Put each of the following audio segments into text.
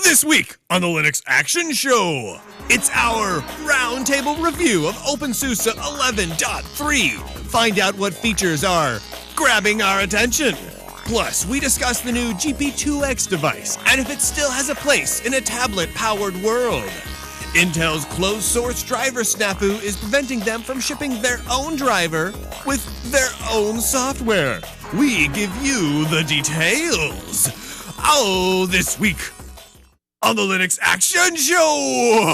This week on the Linux Action Show, it's our roundtable review of openSUSE 11.3. Find out what features are grabbing our attention. Plus, we discuss the new GP2X device and if it still has a place in a tablet-powered world. Intel's closed-source driver snafu is preventing them from shipping their own driver with their own software. We give you the details. Oh, this week on the Linux Action Show.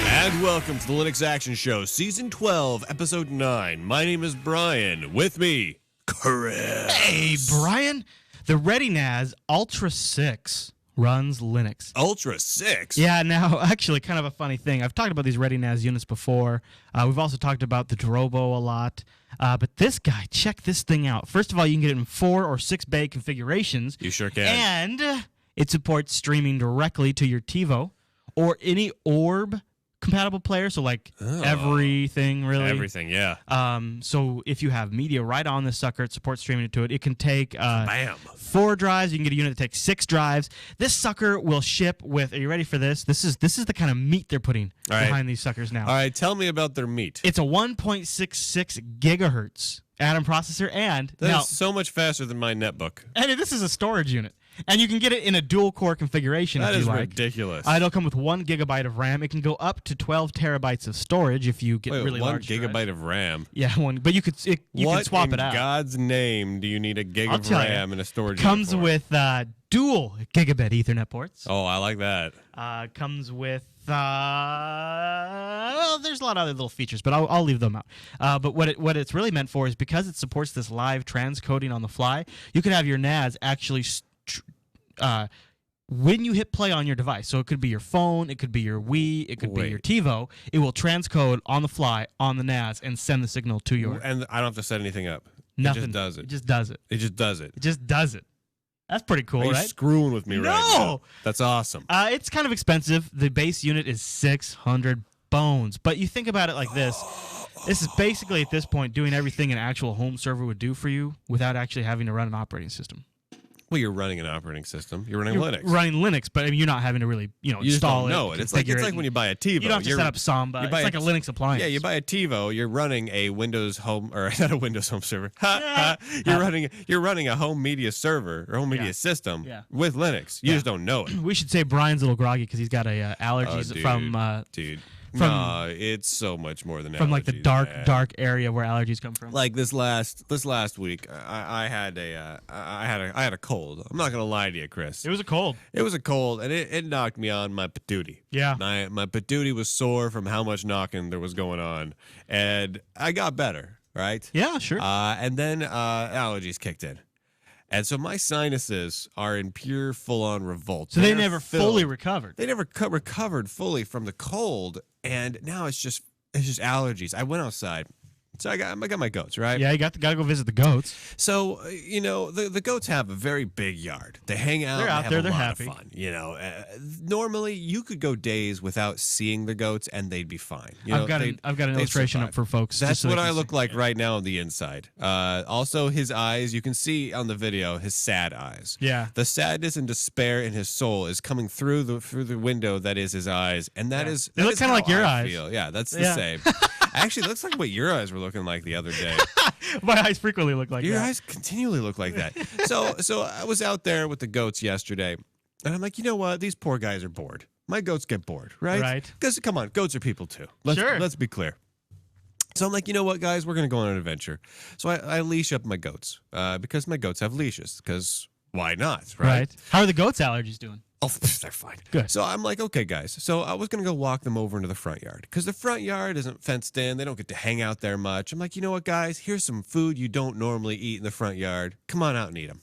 And welcome to the Linux Action Show, Season 12, Episode 9. My name is Brian. With me, Chris. Hey, Brian. The ReadyNAS Ultra 6 runs Linux. Ultra 6? Yeah, now, actually, kind of a funny thing. I've talked about these ReadyNAS units before. We've also talked about the Drobo a lot. But this guy, check this thing out. First of all, you can get it in 4 or 6 bay configurations. You sure can. And it supports streaming directly to your TiVo or any Orb compatible player, so like everything, really. Everything, yeah. So if you have media right on this sucker, it supports streaming to it. It can take 4 drives. You can get a unit that takes 6 drives. This sucker will ship with, are you ready for this? This is the kind of meat they're putting behind these suckers now. All right, tell me about their meat. It's a 1.66 gigahertz Atom processor, and that is so much faster than my netbook. And this is a storage unit. And you can get it in a dual-core configuration if you like. That is ridiculous. It'll come with 1 gigabyte of RAM. It can go up to 12 terabytes of storage if you get really large. 1 gigabyte of RAM? Yeah, but you can swap it out. What in God's name do you need a gig of RAM in a storage unit Comes with dual gigabit Ethernet ports. Oh, I like that. Comes with... there's a lot of other little features, but I'll leave them out. But what it's really meant for is because it supports this live transcoding on the fly, you can have your NAS actually... when you hit play on your device, so it could be your phone, it could be your Wii, it could be your TiVo, it will transcode on the fly on the NAS and send the signal to your... And I don't have to set anything up. Nothing. It just does it. It just does it. It just does it. It just does it. That's pretty cool, right? You're screwing with me right now. That's awesome. It's kind of expensive. The base unit is 600 bones. But you think about it like this. This is basically, at this point, doing everything an actual home server would do for you without actually having to run an operating system. Well, you're running an operating system. You're running Linux. Running Linux, but I mean, you're not having to really, install it. No, it's like when you buy a TiVo. You don't have to set up Samba. It's like a Linux appliance. Yeah, you buy a TiVo. You're running a Windows home, or not a Windows home server. You're running a home media server or home media system with Linux. You just don't know it. We should say Brian's a little groggy because he's got allergies from. No, it's so much more than allergies. From like the dark area where allergies come from. Like this last week, I had a cold. I'm not gonna lie to you, Chris. It was a cold. It was a cold, and it knocked me on my patootie. Yeah, my patootie was sore from how much knocking there was going on, and I got better. Right? Yeah, sure. And then allergies kicked in. And so my sinuses are in pure full-on revolt. So they never fully recovered. They never recovered fully from the cold, and now it's just allergies. I went outside, so I got my goats, right? Yeah, you got to go visit the goats. So the goats have a very big yard. They hang out. They're out there. They're happy. Fun. Normally you could go days without seeing the goats, and they'd be fine. I've got an illustration up for folks. That's what I look like right now on the inside. Also, his eyes, you can see on the video his sad eyes. Yeah. The sadness and despair in his soul is coming through the window that is his eyes, and that is. They look kind of like your eyes. Yeah, that's the same. Actually, it looks like what your eyes were looking like the other day. My eyes frequently look like that. Your eyes continually look like that. So I was out there with the goats yesterday, and I'm like, you know what? These poor guys are bored. My goats get bored, right? Right. Because, come on, goats are people too. Let's be clear. So I'm like, you know what, guys? We're going to go on an adventure. So I leash up my goats because my goats have leashes, because why not, right? How are the goats' allergies doing? Oh, they're fine. Good. So I'm like, okay, guys. So I was going to go walk them over into the front yard because the front yard isn't fenced in. They don't get to hang out there much. I'm like, you know what, guys? Here's some food you don't normally eat in the front yard. Come on out and eat them.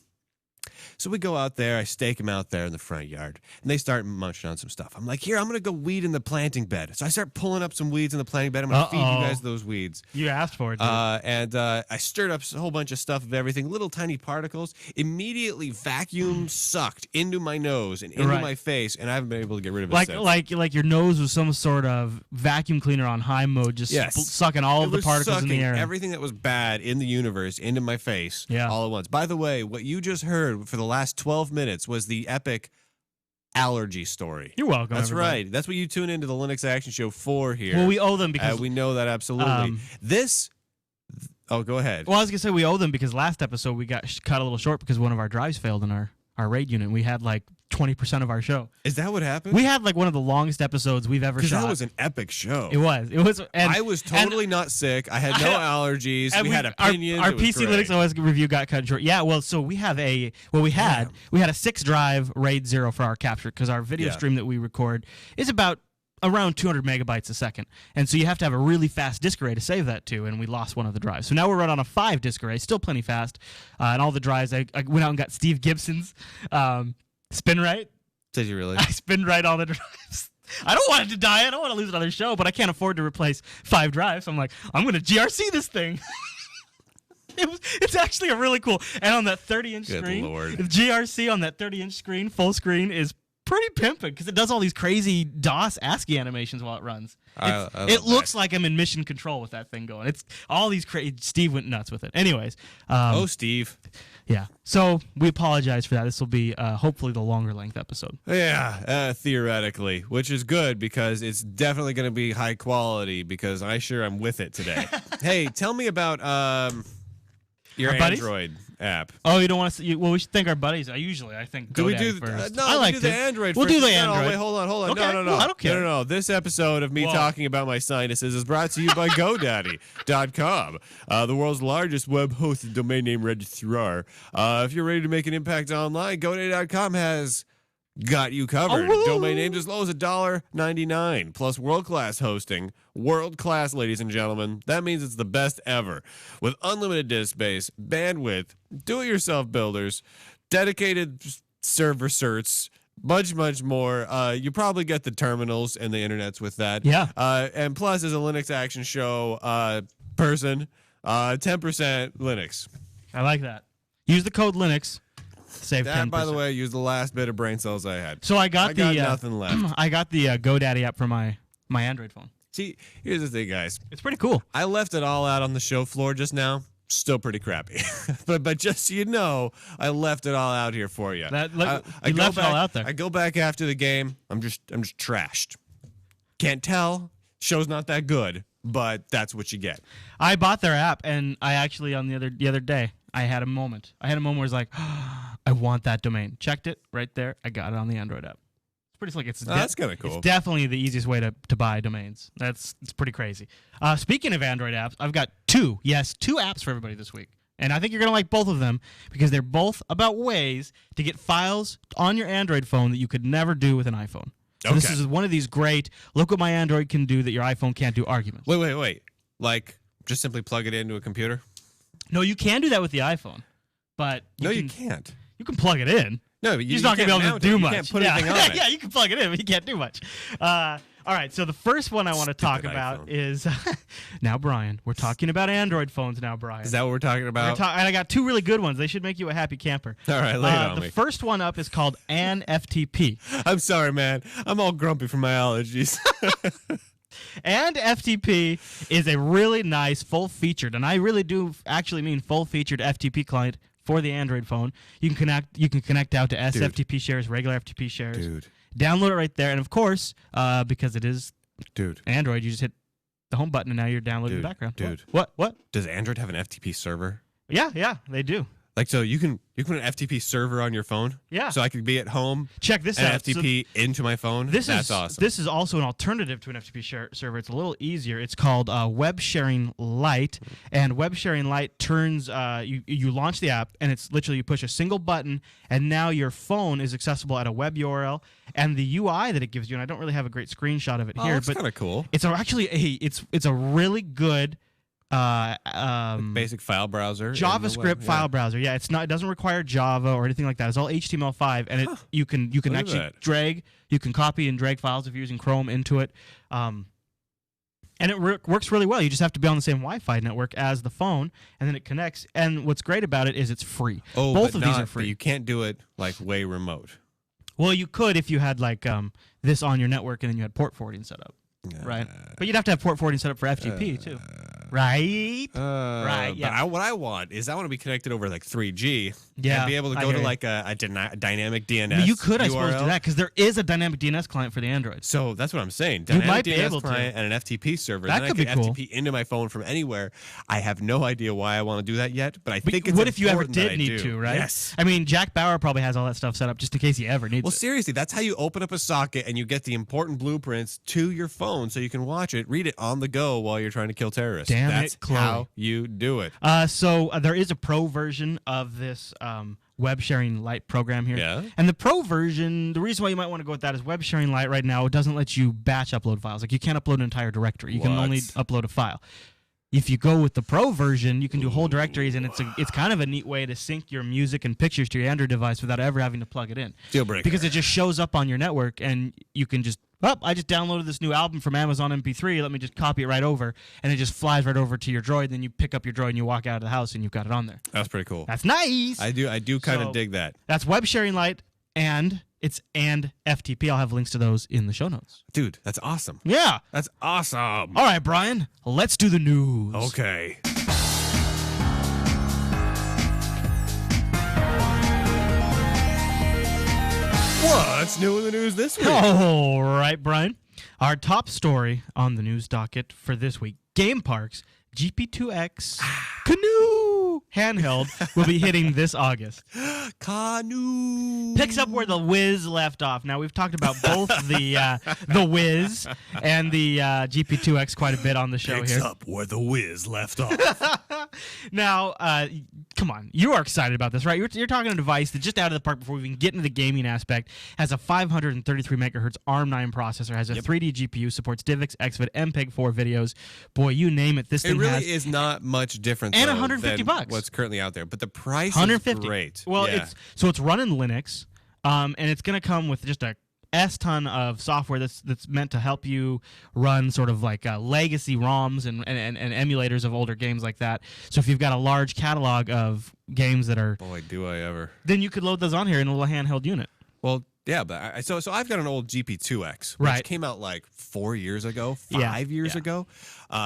So we go out there, I stake them out there in the front yard, and they start munching on some stuff. I'm like, here, I'm going to go weed in the planting bed. So I start pulling up some weeds in the planting bed. I'm going to feed you guys those weeds. You asked for it, dude. And I stirred up a whole bunch of stuff of everything, little tiny particles, immediately vacuum sucked into my nose and into my face, and I haven't been able to get rid of it since. Like your nose was some sort of vacuum cleaner on high mode, just sucking all of the particles in the air. Everything that was bad in the universe into my face all at once. By the way, what you just heard for the last 12 minutes was the epic allergy story. You're welcome. That's everybody. right. That's what you tune into the Linux Action Show for here. Well, we owe them because we know that absolutely. Oh, go ahead. Well, I was gonna say we owe them because last episode we got cut a little short because one of our drives failed in our RAID unit. We had like 20% of our show. Is that what happened? We had like one of the longest episodes we've ever shot. That was an epic show. It was. And I was totally not sick. I had no allergies. We had opinions. Our PC Linux OS review got cut short. Yeah, well, so we had a 6-drive RAID 0 for our capture because our video stream that we record is about around 200 megabytes a second. And so you have to have a really fast disk array to save that to, and we lost one of the drives. So now we're running on a 5 disk array, still plenty fast. And all the drives, I went out and got Steve Gibson's spin right. Did you really? I spin right all the drives. I don't want it to die. I don't want to lose another show, but I can't afford to replace 5 drives. So I'm like, I'm going to GRC this thing. It's actually a really cool. And on that 30-inch screen, the GRC on that 30-inch screen, full screen, is pretty pimping because it does all these crazy DOS ASCII animations while it runs. It looks like I'm in mission control with that thing going. It's all these crazy. Steve went nuts with it. Anyways. Steve. Yeah. So we apologize for that. This will be hopefully the longer length episode. Yeah, theoretically, which is good because it's definitely going to be high quality because I'm with it today. Hey, tell me about your Android app. Oh, you don't want to? Well, we should thank our buddies. I think. Do we do first. No? I like do the Android. We'll first. do the Android. No, wait, hold on. Okay. No. Well, I don't care. No. This episode of me talking about my sinuses is brought to you by GoDaddy.com, the world's largest web-hosted domain name registrar. If you're ready to make an impact online, GoDaddy.com has got you covered. Domain names as low as $1.99 plus world-class hosting. World-class, ladies and gentlemen. That means it's the best ever. With unlimited disk space, bandwidth, do-it-yourself builders, dedicated server certs, much more. You probably get the terminals and the internets with that. Yeah. And plus, as a Linux Action Show person, 10% Linux. I like that. Use the code Linux. Save that, 10%. by the way, used the last bit of brain cells I had. So I got nothing left. I got the GoDaddy app for my Android phone. See, here's the thing, guys. It's pretty cool. I left it all out on the show floor just now. Still pretty crappy. but just so you know, I left it all out here for you. I left it all out there. I go back after the game. I'm just trashed. Can't tell. Show's not that good, but that's what you get. I bought their app, and I actually on the other day I had a moment. Where I was like, I want that domain. Checked it right there. I got it on the Android app. It's pretty slick. That's kind of cool. It's definitely the easiest way to buy domains. It's pretty crazy. Speaking of Android apps, I've got two apps for everybody this week. And I think you're going to like both of them because they're both about ways to get files on your Android phone that you could never do with an iPhone. So This is one of these great, look what my Android can do that your iPhone can't do arguments. Wait. Like, just simply plug it into a computer? No, you can do that with the iPhone. But you can't. You can plug it in. No, but you're not going to be able to do much. You can't put anything on it. Yeah, you can plug it in, but you can't do much. All right, so the first one I want to talk about is now, Brian. We're talking about Android phones now, Brian. Is that what we're talking about? And I got two really good ones. They should make you a happy camper. All right, lay it on me. The first one up is called AnFTP. I'm sorry, man. I'm all grumpy from my allergies. AnFTP is a really nice full-featured, and I really do actually mean full-featured FTP client for the Android phone. You can connect out to SFTP shares, regular FTP shares. Dude. Download it right there, and of course, because it is Android, you just hit the home button, and now you're downloading the background. Dude. What? Does Android have an FTP server? Yeah, they do. Like, so you can put an FTP server on your phone? Yeah. So I could be at home. Check this and out. FTP into my phone? That's awesome. This is also an alternative to an FTP server. It's a little easier. It's called Web Sharing Lite. And Web Sharing Lite turns, you launch the app, and it's literally you push a single button, and now your phone is accessible at a web URL. And the UI that it gives you, and I don't really have a great screenshot of it here. That's kind of cool. It's actually it's a really good Basic file browser. JavaScript file browser. Yeah, it's not. It doesn't require Java or anything like that. It's all HTML5, and you can actually drag. You can copy and drag files if you're using Chrome into it. And it works really well. You just have to be on the same Wi-Fi network as the phone, and then it connects. And what's great about it is it's free. Oh, both of these are free. But you can't do it like way remote. Well, you could if you had like this on your network, and then you had port forwarding set up. Right, but you'd have to have port forwarding set up for FTP too, right? Right. Yeah. But what I want is I want to be connected over like 3G. Yeah, and be able to go to like a dynamic DNS. You could, URL. I suppose, do that because there is a dynamic DNS client for the Android. So that's what I'm saying. You Dynamic might be DNS able client to. and an FTP server. That then could I can be cool. FTP into my phone from anywhere. I have no idea why I want to do that yet, but I think it's what if you ever important that did I need do. to, right? Yes. I mean, Jack Bauer probably has all that stuff set up just in case he ever needs it. Well, seriously, that's how you open up a socket and you get the important blueprints to your phone so you can watch it, read it on the go while you're trying to kill terrorists. Damn that's it, Chloe. how you do it. So there is a pro version of this web sharing Lite program here. Yeah. And the pro version, the reason why you might want to go with that is web sharing Lite right now doesn't let you batch upload files. Like you can't upload an entire directory. You can only upload a file. If you go with the pro version, you can do whole directories, and it's kind of a neat way to sync your music and pictures to your Android device without ever having to plug it in. Deal breaker. Because it just shows up on your network, and you can just, I just downloaded this new album from Amazon MP3. Let me just copy it right over, and it just flies right over to your Droid. Then you pick up your Droid and you walk out of the house, and you've got it on there. That's pretty cool. That's nice. I do kind of dig that. That's web sharing Lite, and FTP. I'll have links to those in the show notes. Dude, that's awesome. Yeah. That's awesome. All right, Brian, let's do the news. Okay. What's new in the news this week? All right, Brian. Our top story on the news docket for this week, Game Park's GP2X Canoe handheld will be hitting this August. Canoe Picks up where the Wiz left off. Now, we've talked about both the Wiz and the GP2X quite a bit on the show here. Picks up where the Wiz left off. Now, come on. You are excited about this, right? You're talking a device that just out of the park before we even get into the gaming aspect has a 533 megahertz ARM9 processor, has a 3D GPU, supports DivX, XVID, MPEG-4 videos. Boy, you name it. This thing really is not much different and though, $150 than what's currently out there. But the price is great. Well, yeah. it's running Linux, and it's going to come with just a S-ton of software that's meant to help you run sort of like legacy ROMs and emulators of older games like that. So if you've got a large catalog of games that are... Boy, do I ever. Then you could load those on here in a little handheld unit. Well, yeah, but so I've got an old GP2X, which came out like 4 years ago, 5 years ago.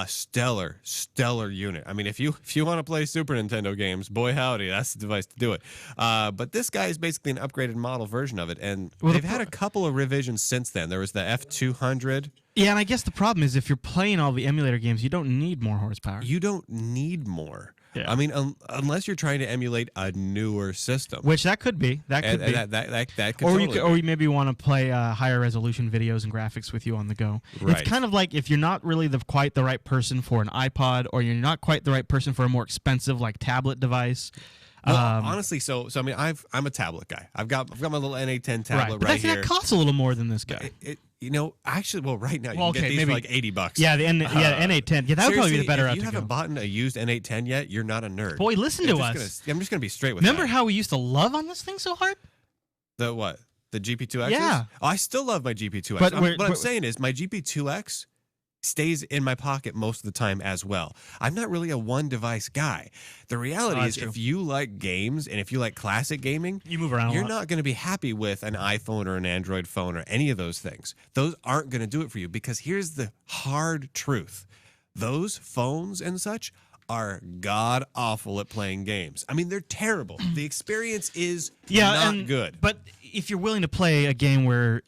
Stellar unit. I mean, if you want to play Super Nintendo games, boy howdy, that's the device to do it. But this guy is basically an upgraded model version of it, and they've had a couple of revisions since then. There was the F200. Yeah, and I guess the problem is if you're playing all the emulator games, you don't need more horsepower. You don't need more. Yeah. I mean, unless you're trying to emulate a newer system, which that could be. That could be. That could or totally you could, or you maybe want to play higher resolution videos and graphics with you on the go. Right. It's kind of like if you're not really quite the right person for an iPod, or you're not quite the right person for a more expensive like tablet device. Well, honestly, so I mean, I'm a tablet guy. I've got my little N810 tablet right here. That costs a little more than this guy. Actually, right now you can get these for like $80. Yeah, the N810. Yeah, that would probably be the better route to go. If you haven't bought a used N810 yet, you're not a nerd. Boy, listen to us. I'm just gonna be straight with. Remember how we used to love on this thing so hard? The what? The GP2X? Yeah. Oh, I still love my GP2X. But what I'm saying is my GP2X stays in my pocket most of the time as well. I'm not really a one-device guy. The reality is if you like games and if you like classic gaming, you move around. You're not going to be happy with an iPhone or an Android phone or any of those things. Those aren't going to do it for you because here's the hard truth. Those phones and such are god-awful at playing games. I mean, they're terrible. The experience is not good. But if you're willing to play a game where,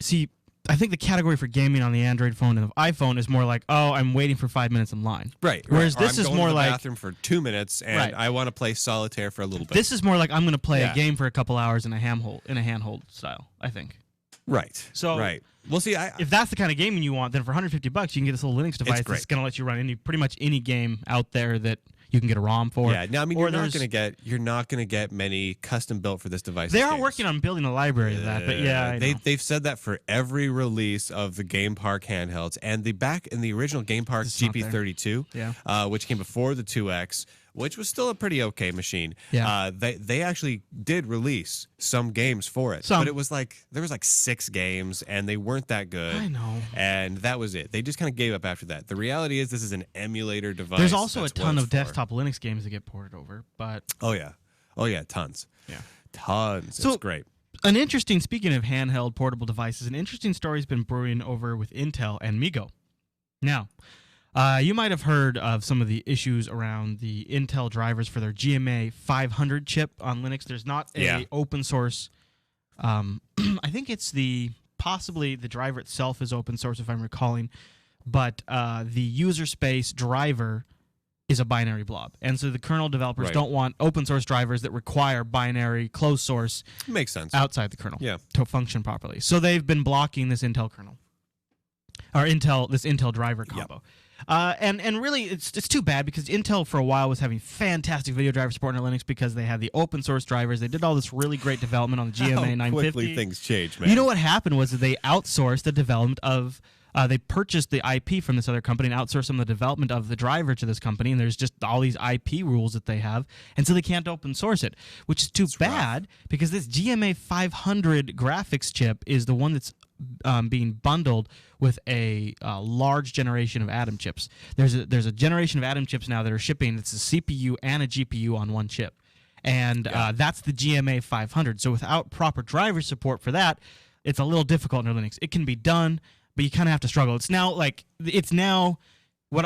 I think the category for gaming on the Android phone and the iPhone is more like, I'm waiting for 5 minutes in line. Right. Whereas this is more like... I'm going to the bathroom for 2 minutes, and I want to play solitaire for a little bit. This is more like I'm going to play a game for a couple hours in a handhold style, I think. Right. So, we'll see. If that's the kind of gaming you want, then for $150, you can get this little Linux device that's going to let you run pretty much any game out there that you can get a ROM for. Yeah, no, I mean, you're not gonna get many custom built for this device. They are working on building a library of that, but yeah, they've said that for every release of the Game Park handhelds, and back in the original Game Park GP32, which came before the 2X, which was still a pretty okay machine. Yeah. They actually did release some games for it, but it was there was 6 games, and they weren't that good. I know, and that was it. They just kind of gave up after that. The reality is, this is an emulator device. There's also a ton of desktop Linux games that get ported over, but oh yeah, tons. Yeah, tons. So, it's great. Speaking of handheld portable devices, an interesting story's been brewing over with Intel and MeeGo. Now, you might have heard of some of the issues around the Intel drivers for their GMA 500 chip on Linux. There's not a open source. I think it's possibly the driver itself is open source, if I'm recalling, but the user space driver is a binary blob, and so the kernel developers don't want open source drivers that require binary closed source. Makes sense. Outside the kernel to function properly. So they've been blocking this Intel kernel or this Intel driver combo. And really, it's too bad, because Intel for a while was having fantastic video driver support in Linux because they had the open source drivers. They did all this really great development on the GMA 950. How quickly things change, man. You know what happened was that they outsourced the development of. They purchased the IP from this other company and outsourced some of the development of the driver to this company, and there's just all these IP rules that they have, and so they can't open source it, which is too bad, because this GMA 500 graphics chip is the one that's being bundled with a large generation of Atom chips. There's a generation of Atom chips now that are shipping. It's a CPU and a GPU on one chip, and that's the GMA 500. So without proper driver support for that, it's a little difficult in Linux. It can be done, but you kind of have to struggle. It's now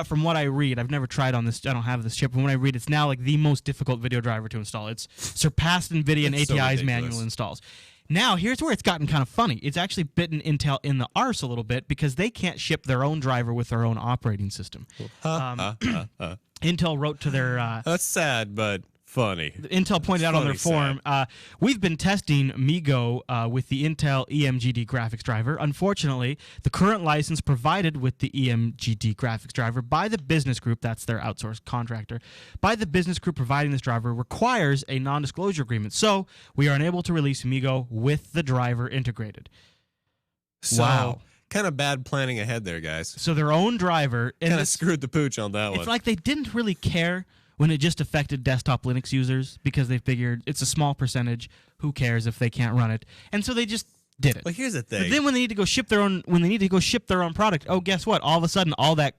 from what I read, I've never tried on this, I don't have this chip, but when I read, it's now the most difficult video driver to install. It's surpassed NVIDIA and ATI's manual installs. Now, here's where it's gotten kind of funny. It's actually bitten Intel in the arse a little bit, because they can't ship their own driver with their own operating system. Intel wrote to their... That's sad, but funny. Intel pointed out on their forum, we've been testing MeeGo with the Intel EMGD graphics driver. Unfortunately, the current license provided with the EMGD graphics driver by the business group, that's their outsourced contractor, by the business group providing this driver requires a non-disclosure agreement. So we are unable to release MeeGo with the driver integrated. Wow. Kind of bad planning ahead there, guys. So their own driver... Kind of screwed the pooch on that one. It's like they didn't really care when it just affected desktop Linux users, because they figured it's a small percentage. Who cares if they can't run it? And so they just did it. But here's the thing. But then when they need to go ship their own, product, oh, guess what? All of a sudden, all that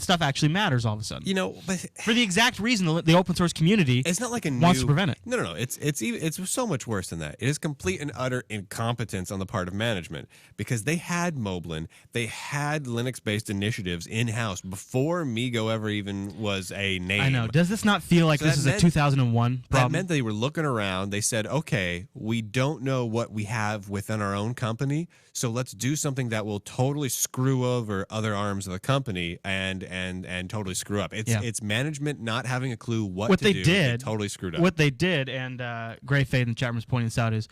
stuff actually matters all of a sudden. But for the exact reason the open source community it's not like wants to prevent it. No. It's so much worse than that. It is complete and utter incompetence on the part of management, because they had Moblin, they had Linux-based initiatives in-house before MeeGo ever even was a name. I know. Does this not feel like this is a 2001 problem? That meant they were looking around. They said, okay, we don't know what we have within our own company, so let's do something that will totally screw over other arms of the company and totally screw up. It's management not having a clue what to they do. Did, they totally screwed up. What they did, and Gray Fade in the chat room is pointing this out, is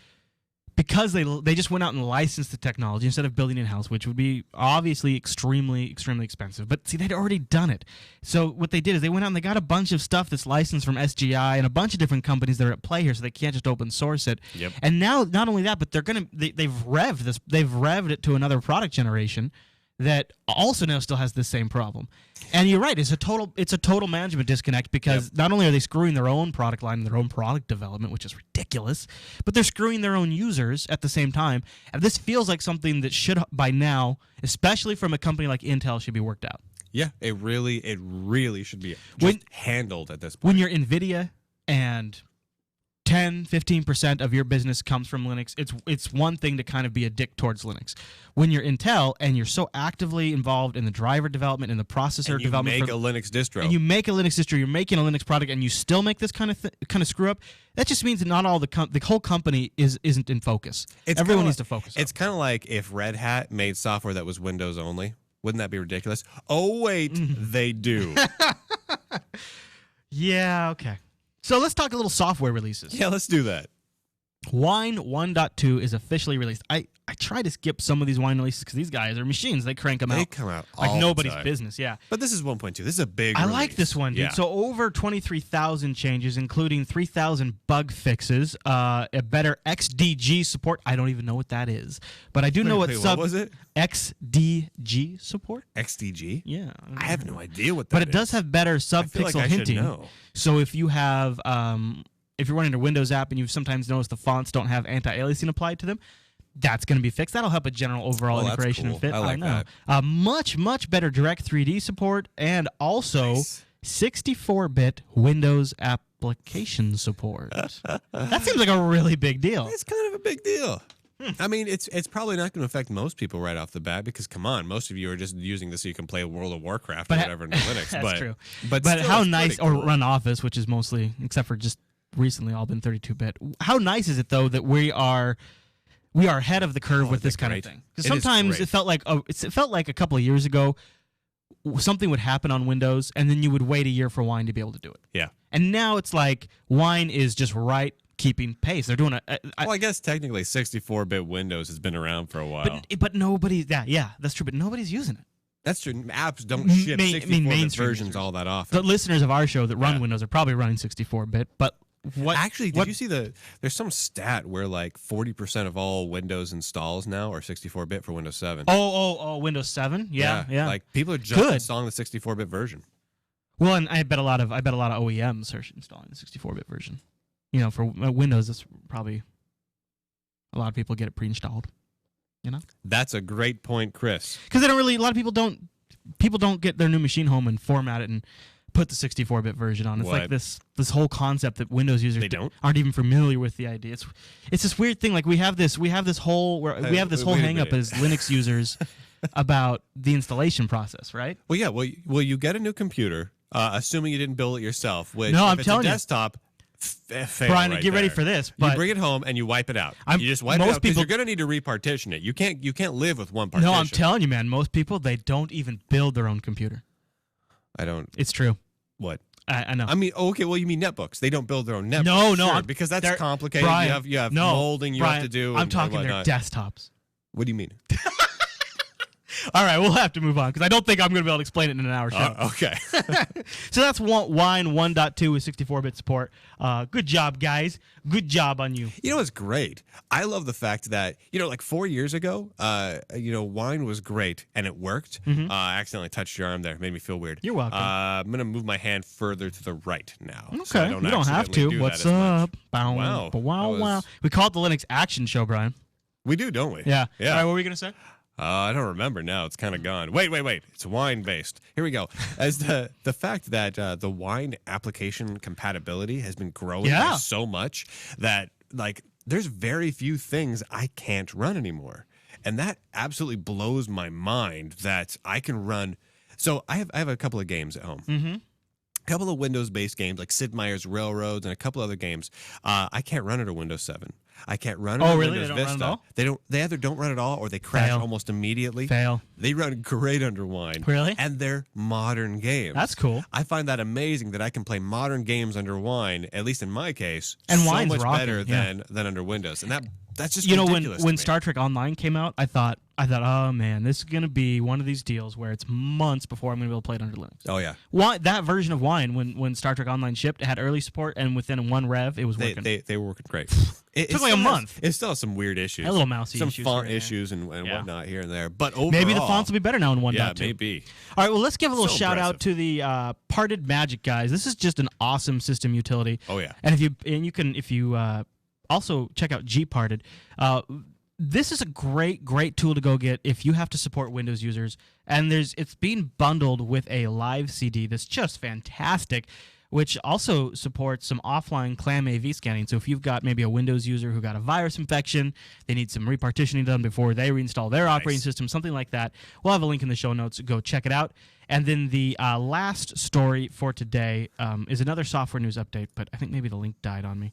because they just went out and licensed the technology instead of building in-house, which would be obviously extremely, extremely expensive. But see, they'd already done it. So what they did is they went out and they got a bunch of stuff that's licensed from SGI and a bunch of different companies that are at play here, so they can't just open source it. Yep. And now, not only that, but they've revved it to another product generation that also now still has the same problem. And you're right, it's a total management disconnect, because not only are they screwing their own product line and their own product development, which is ridiculous, but they're screwing their own users at the same time. And this feels like something that should, by now, especially from a company like Intel, should be worked out. Yeah, it really should be handled at this point. When you're NVIDIA and 10-15% of your business comes from Linux, it's one thing to kind of be a dick towards Linux. When you're Intel and you're so actively involved in the driver development and the processor development, make a Linux distro, and you make a Linux distro, you're making a Linux product, and you still make this kind of screw up. That just means that not all the whole company isn't in focus. Everyone needs to focus. It's kind of like if Red Hat made software that was Windows only. Wouldn't that be ridiculous? Oh wait, they do. Yeah. Okay. So let's talk a little software releases. Yeah, let's do that. Wine 1.2 is officially released. I try to skip some of these Wine releases because these guys are machines. They crank them out. They come out like all nobody's the time. business, yeah. But this is 1.2. This is a big I release. like this one, dude. Yeah. So over 23,000 changes, including 3,000 bug fixes, a better XDG support. I don't even know what that is. But I do know what what was it? XDG support? XDG? Yeah. I have no idea what that is. But it does have better sub-pixel I hinting. should know. So if you have... if you're running a Windows app and you've sometimes noticed the fonts don't have anti-aliasing applied to them, that's going to be fixed. That'll help a general overall integration and fit. I like that. Much, much better Direct 3D support and also 64-bit Windows application support. That seems like a really big deal. It's kind of a big deal. I mean, it's probably not going to affect most people right off the bat because, come on, most of you are just using this so you can play World of Warcraft or whatever in Linux. That's true. But But still, how it's nice, pretty cool. or run Office, which is mostly, except for just recently all been 32-bit. How nice is it, though, that we are ahead of the curve with this kind of thing? Because sometimes it felt like a couple of years ago something would happen on Windows and then you would wait a year for Wine to be able to do it. Yeah. And now it's like Wine is just right keeping pace. They're doing well, I guess technically 64-bit Windows has been around for a while. but nobody, yeah, that's true, but nobody's using it. That's true. Apps don't ship 64-bit versions all that often. The listeners of our show that run Windows are probably running 64-bit, but Actually, did you see there's some stat where like 40% of all Windows installs now are 64-bit for Windows 7. Oh, Windows 7? Yeah. Like people are just installing the 64-bit version. Well, and I bet a lot of OEMs are installing the 64-bit version. You know, for Windows, it's probably a lot of people get it pre-installed. You know, that's a great point, Chris. Because they don't really. A lot of people don't get their new machine home and format it and put the 64-bit version on. It's like this whole concept that Windows users aren't even familiar with the idea. It's this weird thing. Like we have this whole hang up as Linux users about the installation process, right? Well, yeah. Well, you get a new computer, assuming you didn't build it yourself. Which, no, if I'm it's telling a desktop. Brian, right get ready there. for this. But you bring it home and you wipe it out. You just wipe it out because you're going to need to repartition it. You can't live with one partition. No, I'm telling you, man. Most people, they don't even build their own computer. I don't. It's true. What? I know. I mean, okay. Well, you mean netbooks? They don't build their own netbooks. No, sure, because that's complicated. Brian, you have molding you have to do. I'm talking their desktops. What do you mean? All right, we'll have to move on because I don't think I'm going to be able to explain it in an hour show. Okay. So that's Wine 1.2 with 64-bit support. Good job, guys. Good job on you. You know what's great? I love the fact that, like 4 years ago, Wine was great and it worked. Mm-hmm. I accidentally touched your arm there. It made me feel weird. You're welcome. I'm going to move my hand further to the right now. Okay. So I you don't have to. What's up? Wow. Wow. We call it the Linux Action Show, Brian. We do, don't we? Yeah. All right, what were we going to say? I don't remember now. It's kind of gone. Wait. It's wine-based. Here we go. As the fact that the wine application compatibility has been growing by so much that, like, there's very few things I can't run anymore. And that absolutely blows my mind that I can run. So I have a couple of games at home. Mm-hmm. A couple of Windows-based games like Sid Meier's Railroads and a couple other games. I can't run it on Windows 7. I can't run it on Windows Vista. Run at all? They either don't run at all or they crash almost immediately. They run great under Wine. Really? And they're modern games. That's cool. I find that amazing that I can play modern games under Wine, at least in my case, and so Wine's much rocking, better than under Windows. And that's just ridiculous. When Star Trek Online came out, I thought, oh man, this is gonna be one of these deals where it's months before I'm gonna be able to play it under Linux. Oh yeah. That version of Wine, when Star Trek Online shipped, it had early support, and within one rev, it was working. They were working great. It took like a month. It still has some weird issues. A little mousy some issues. Some font issues and whatnot here and there. But overall, maybe the fonts will be better now in 1.2. Yeah, maybe. All right, well, let's give a little shout out to the Parted Magic guys. This is just an awesome system utility. Oh yeah. And if you also check out Gparted. This is a great tool to go get if you have to support Windows users. And it's being bundled with a live CD that's just fantastic, which also supports some offline CLAM AV scanning. So if you've got maybe a Windows user who got a virus infection, they need some repartitioning done before they reinstall their operating system, something like that. We'll have a link in the show notes. Go check it out. And then the last story for today is another software news update, but I think maybe the link died on me.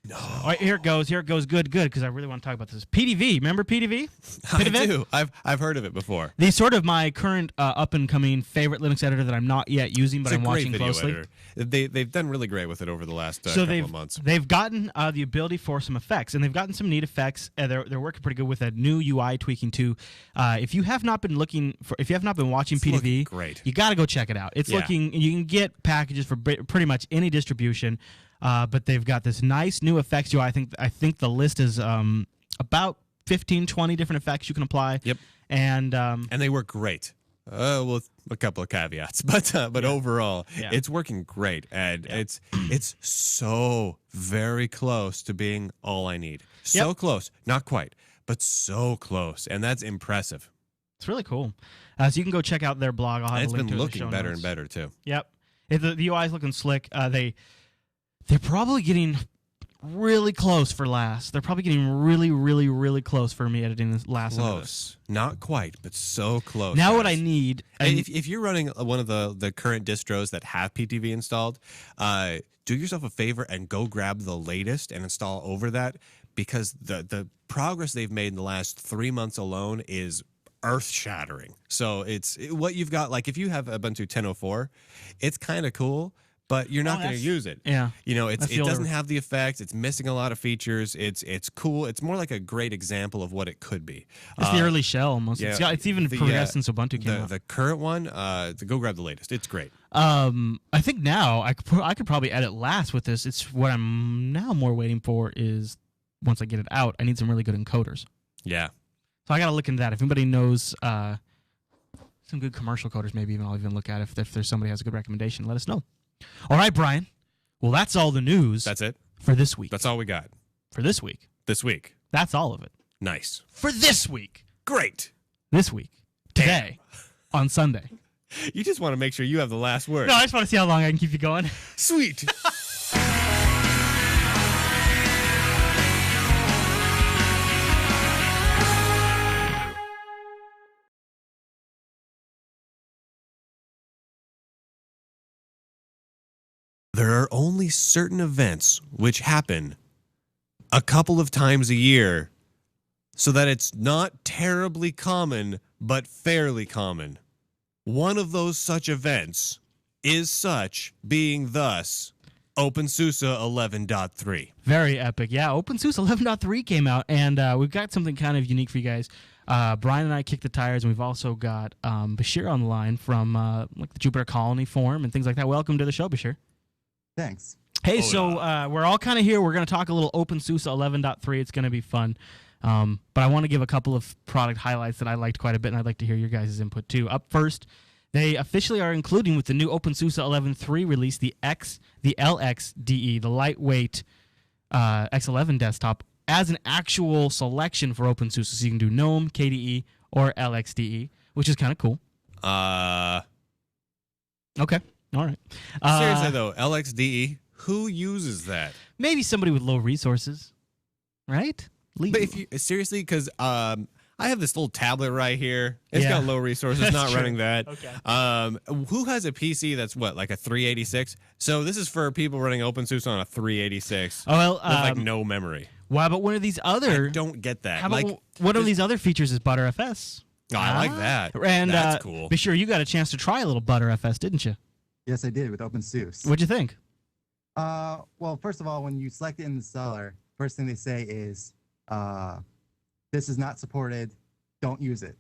No. All right, here it goes. Good, because I really want to talk about this. PitiVi. Remember PitiVi? I do. I've heard of it before. They're sort of my current up-and-coming favorite Linux editor that I'm not yet using, but I'm watching closely. Editor. They've done really great with it over the last couple of months. They've gotten the ability for some effects, and they've gotten some neat effects. They're working pretty good with a new UI tweaking too. If you have not been watching PitiVi, great. You got to go check it out. It's looking. You can get packages for pretty much any distribution. But they've got this nice new effects UI. I think the list is about 15, 20 different effects you can apply. Yep. And they work great. With a couple of caveats, but overall, it's working great, and it's so very close to being all I need. So close, not quite, but so close, and that's impressive. It's really cool. So you can go check out their blog. I'll have and a link to it in the show it's been looking better and better too. Yep. The UI is looking slick. They're probably getting really close for last. They're probably getting really, really, really close for me editing this last. Close. Not quite, but so close. Now what I need... if you're running one of the current distros that have PitiVi installed, do yourself a favor and go grab the latest and install over that, because the progress they've made in the last 3 months alone is earth-shattering. So it's what you've got. Like if you have Ubuntu 10.04, it's kind of cool, but you're not going to use it. Yeah. You know, it doesn't have the effects. It's missing a lot of features. It's cool. It's more like a great example of what it could be. It's the early shell almost. Yeah, it's even progressed since Ubuntu came out. The current one, go grab the latest. It's great. I think now I could probably edit last with this. It's what I'm now more waiting for is once I get it out, I need some really good encoders. Yeah. So I got to look into that. If anybody knows some good commercial coders, maybe I'll even look at if there's somebody who has a good recommendation, let us know. All right, Brian. Well, that's all the news. That's it? For this week. That's all we got. For this week. This week. That's all of it. Nice. For this week. Great. This week. Today. On Sunday. You just want to make sure you have the last word. No, I just want to see how long I can keep you going. Sweet. There are only certain events which happen a couple of times a year, so that it's not terribly common, but fairly common. One of those such events is such, being thus openSUSE 11.3. Very epic. Yeah, openSUSE 11.3 came out, and we've got something kind of unique for you guys. Brian and I kicked the tires, and we've also got Bashir on the line from like the Jupiter Colony forum and things like that. Welcome to the show, Bashir. Thanks. Hey, so we're all kind of here. We're going to talk a little openSUSE 11.3. It's going to be fun. But I want to give a couple of product highlights that I liked quite a bit, and I'd like to hear your guys' input too. Up first, they officially are including with the new openSUSE 11.3 release the LXDE, the lightweight X11 desktop, as an actual selection for openSUSE. So you can do GNOME, KDE, or LXDE, which is kind of cool. Okay. All right. Seriously, though, LXDE, who uses that? Maybe somebody with low resources, right? But if you seriously, because I have this little tablet right here. It's got low resources, not running that. Okay. Who has a PC that's what, like a 386? So this is for people running openSUSE on a 386 with like no memory. Why? But one of these other... I don't get that. How about one of these other features is BtrFS? Oh, I like that. And that's cool. Be sure you got a chance to try a little BtrFS, didn't you? Yes, I did with openSUSE. What'd you think? Well, first of all, when you select it in the installer, first thing they say is, this is not supported, don't use it.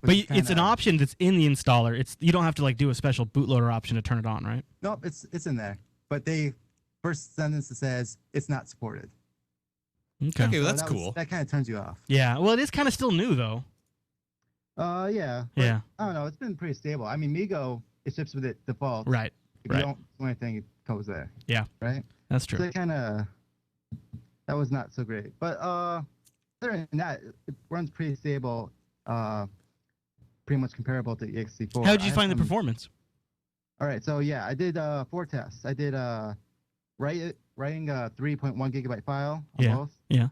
But it's an option that's in the installer. You don't have to like do a special bootloader option to turn it on, right? Nope, it's in there. But first sentence that says it's not supported. Okay, well, that's cool. That kind of turns you off. Yeah, well, it is kind of still new though. Yeah. Yeah. I don't know. It's been pretty stable. I mean, Migo, it ships with it default. Right. If you don't do anything, it goes there. Yeah. Right. That's true. So that was not so great. But other than that, it runs pretty stable. Pretty much comparable to ext4. How did you find the performance? All right. So yeah, I did 4 tests. I did writing a 3.1 gigabyte file on both. Yeah.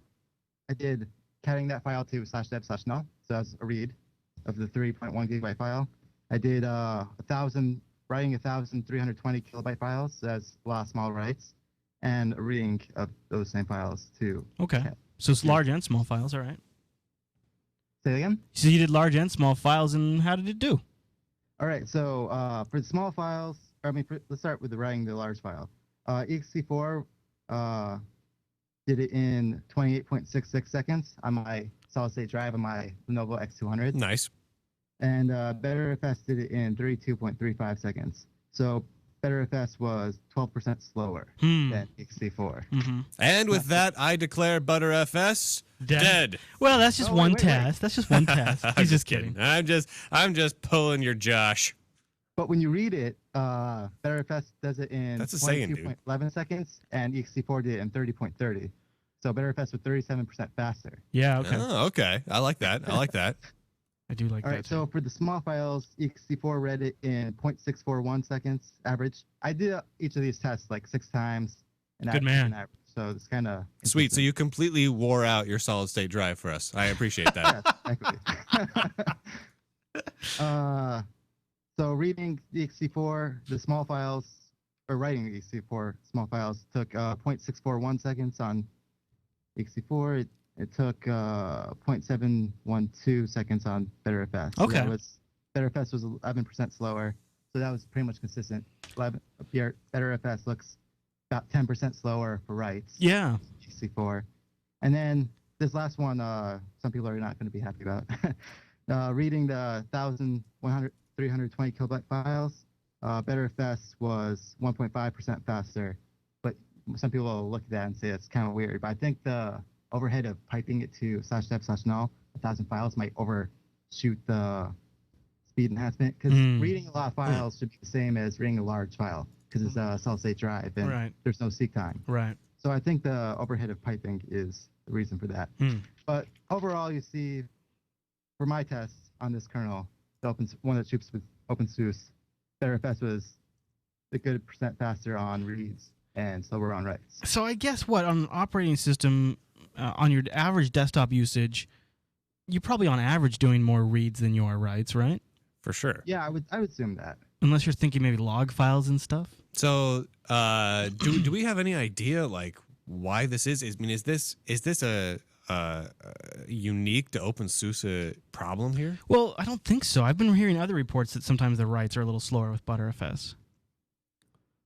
I did carrying that file to /dev/null. So that's a read of the 3.1 gigabyte file. I did writing 1,320 kilobyte files. So that's a lot of small writes. and reading of those same files too. Okay. So it's large and small files, all right. Say it again? So you did large and small files, and how did it do? All right, so for the small files, let's start with writing the large file. ext4 did it in 28.66 seconds on my solid-state drive on my Lenovo X200. Nice. And BtrFS did it in 32.35 seconds. So BtrFS was 12% slower than ext4. Mm-hmm. And with that, I declare BtrFS dead. Well, that's just one wait. test. That's just one test. He's just kidding. I'm just pulling your Josh. But when you read it, BtrFS does it in 22.11 seconds, and ext4 did it in 30.30. So BtrFS was 37% faster. Yeah, okay. Oh, okay. I like that. I like that. I do like that. All right, so for the small files, ext4 read it in 0.641 seconds average. I did each of these tests like 6 times. Good man. Average, so it's kind of Sweet. So you completely wore out your solid state drive for us. I appreciate that. Yeah, so reading the ext4, the small files, or writing the ext4 small files took 0.641 seconds on ext4. It took 0.712 seconds on BtrFS. Okay. So BtrFS was 11% slower, so that was pretty much consistent. BtrFS looks about 10% slower for writes. Yeah. ext4. And then this last one, some people are not going to be happy about. Reading the 320 kilobyte files, BtrFS was 1.5% faster. But some people will look at that and say it's kind of weird. But I think the overhead of piping it to /dev/null 1,000 files might overshoot the speed enhancement, because reading a lot of files should be the same as reading a large file, because it's a solid-state drive and there's no seek time. Right. So I think the overhead of piping is the reason for that. But overall, you see, for my tests on this kernel, one of the troops with openSUSE, BtrFS was a good percent faster on reads and slower on writes. So I guess what, on an operating system, on your average desktop usage, you're probably on average doing more reads than you are writes, right? For sure. Yeah, I would assume that. Unless you're thinking maybe log files and stuff. So, do we have any idea like why this is? I mean, is this a unique to openSUSE problem here? Well, I don't think so. I've been hearing other reports that sometimes the writes are a little slower with BtrFS.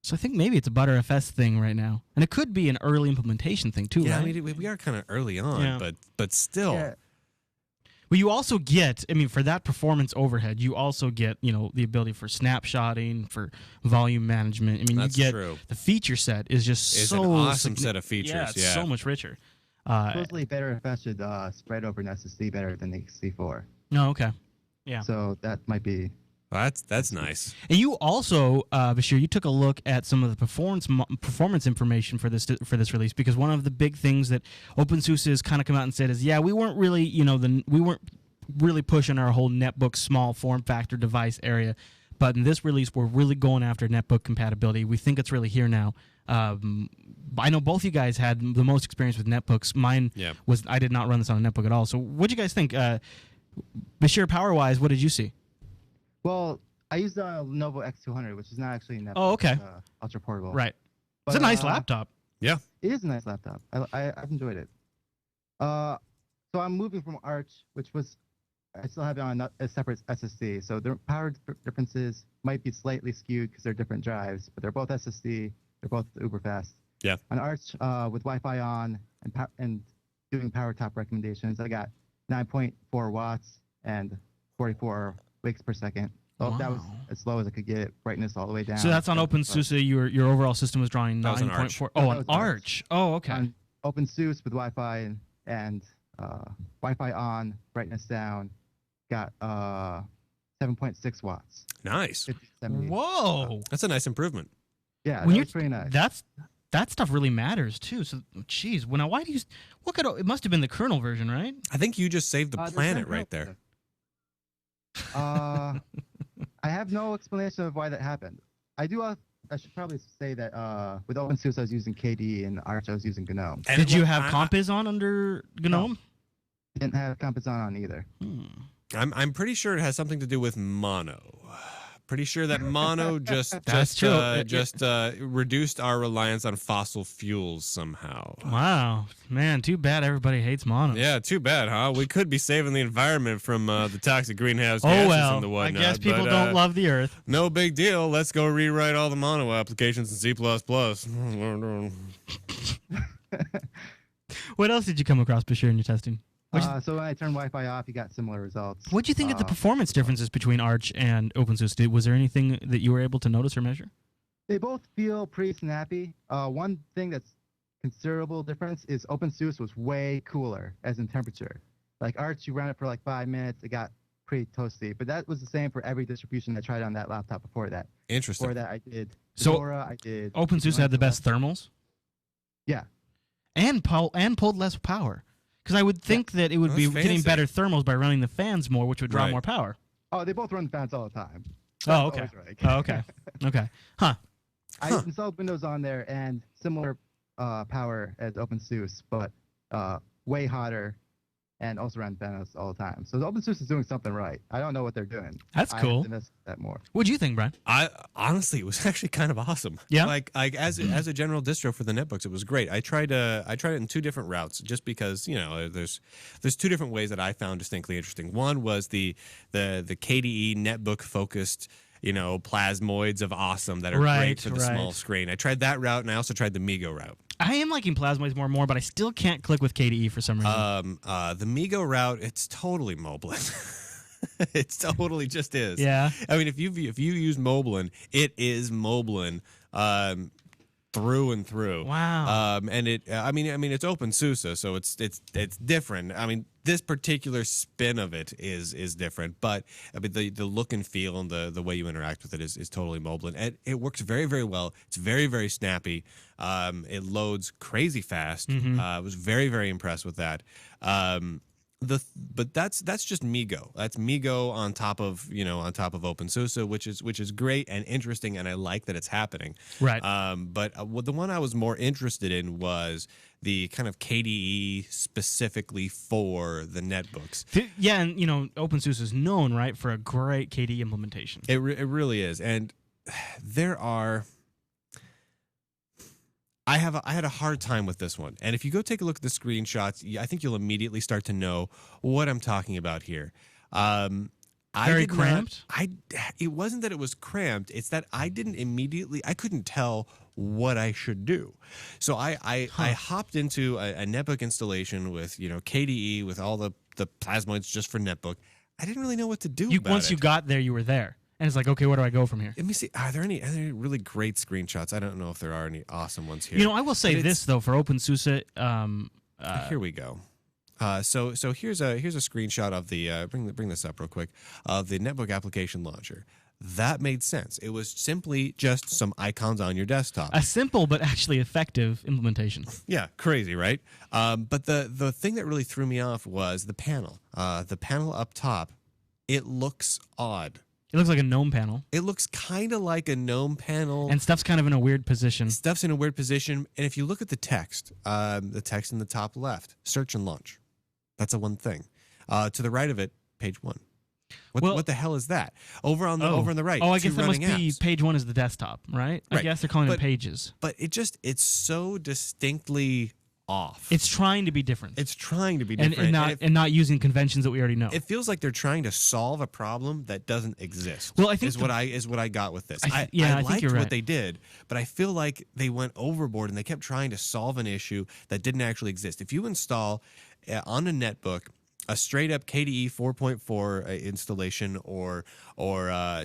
So I think maybe it's a BtrFS thing right now, and it could be an early implementation thing too. Yeah, right? I mean we are kind of early on, but still. Yeah. Well, you also get, I mean, for that performance overhead, you also get, the ability for snapshotting, for volume management. I mean, That's you get true. The feature set is just It's so an awesome set of features. Yeah, it's so much richer. Supposedly, BtrFS should spread over an SSD better than the ext4. Oh, okay. Yeah. So that might be. Well, that's nice. And you also, Bashir, you took a look at some of the performance information for this release, because one of the big things that openSUSE has kind of come out and said is, yeah, we weren't really, we weren't really pushing our whole Netbook small form factor device area, but in this release, we're really going after Netbook compatibility. We think it's really here now. I know both you guys had the most experience with netbooks. Mine was, I did not run this on a netbook at all. So what do you guys think? Bashir, power-wise, what did you see? Well, I used a Lenovo X200, which is not actually a netbook. Oh, okay. It's, ultra portable. Right. But, It's a nice laptop. Yeah. It is a nice laptop. I've enjoyed it. So I'm moving from Arch, which was, I still have it on a separate SSD. So the power differences might be slightly skewed because they're different drives, but they're both SSD. They're both uber fast. Yeah. On Arch, with Wi-Fi on and doing power top recommendations, I got 9.4 watts and 44 wakes per second. So that was as slow as I could get it, brightness all the way down. So that's on openSUSE. Your overall system was drawing 9.4. Oh, on Arch. Oh, okay. On openSUSE with Wi-Fi and Wi-Fi on, brightness down, got 7.6 watts. Nice. 50-70. Whoa. That's a nice improvement. Yeah, When that was pretty nice. That stuff really matters too. So, geez, why do you look at it? Must have been the kernel version, right? I think you just saved the planet right there. I have no explanation of why that happened. I should probably say that with openSUSE I was using KDE and Arch I was using GNOME. Did you have Compiz on under GNOME? No, didn't have Compiz on either. I'm pretty sure it has something to do with mono, Pretty sure that mono just reduced our reliance on fossil fuels somehow. Wow, man, too bad everybody hates mono. Yeah, too bad, huh? We could be saving the environment from the toxic greenhouse gases and the whatnot. I guess people don't love the earth. No big deal. Let's go rewrite all the mono applications in C++. What else did you come across, Bashir, in your testing? So when I turned Wi-Fi off, you got similar results. What do you think of the performance differences between Arch and openSUSE? Was there anything that you were able to notice or measure? They both feel pretty snappy. One thing that's considerable difference is openSUSE was way cooler as in temperature. Like Arch, you ran it for like 5 minutes, it got pretty toasty. But that was the same for every distribution I tried on that laptop before that. Interesting. Before that, I did Fedora, I did openSUSE had the best thermals? Yeah. And pulled less power. Because I would think that it would be getting better thermals by running the fans more, which would draw more power. Oh, they both run the fans all the time. Oh, okay. Okay. Okay. Huh. I installed Windows on there and similar power as openSUSE, but way hotter and also ran fans all the time. So openSUSE is doing something right. I don't know what they're doing. That's cool. I have to investigate that more. What do you think, Brian? Honestly, it was actually kind of awesome. Yeah. Like as a general distro for the netbooks, it was great. I tried it in 2 different routes, just because there's 2 different ways that I found distinctly interesting. One was the KDE netbook focused plasmoids of awesome that are great for the small screen. I tried that route, and I also tried the MeeGo route. I am liking plasmoids more and more, but I still can't click with KDE for some reason. The MeeGo route, it's totally Moblin. It totally just is. Yeah. I mean, if you use Moblin, it is Moblin through and through. Wow. And it's openSUSE, so it's different. I mean, this particular spin of it is different, but I mean the look and feel and the way you interact with it is totally Moblin. And it works very, very well. It's very, very snappy. It loads crazy fast. I was very, very impressed with that. But that's just MeeGo. That's MeeGo on top of openSUSE, which is great and interesting, and I like that it's happening. Right. But the one I was more interested in was the kind of KDE specifically for the netbooks. Yeah, and openSUSE is known, right, for a great KDE implementation. It really is, and there are. I had a hard time with this one. And if you go take a look at the screenshots, I think you'll immediately start to know what I'm talking about here. Very cramped? It wasn't that it was cramped. It's that I couldn't tell what I should do. So I hopped into a netbook installation with, KDE, with all the plasmoids just for netbook. I didn't really know what to do about Once you got there, you were there. And it's like, okay, where do I go from here? Let me see. Are there any really great screenshots? I don't know if there are any awesome ones here. I will say this though for openSUSE. Here we go. So here's a screenshot of the bring this up real quick of the Netbook application launcher. That made sense. It was simply just some icons on your desktop. A simple but actually effective implementation. Yeah, crazy, right? But the thing that really threw me off was the panel. The panel up top. It looks odd. It looks like a GNOME panel. It looks kind of like a GNOME panel. And stuff's kind of in a weird position. Stuff's in a weird position. And if you look at the text in the top left, search and launch. That's the one thing. To the right of it, page 1. What the hell is that? Over on the right. Oh, I guess that must be apps. page 1 is the desktop, right? I guess they're calling them pages. But it's so distinctly off. It's trying to be different. It's trying to be different. And not using conventions that we already know. It feels like they're trying to solve a problem that doesn't exist. Well, I think is what I got with this. I think liked you're right. what they did, but I feel like they went overboard and they kept trying to solve an issue that didn't actually exist. If you install on a netbook a straight up KDE 4.4 installation or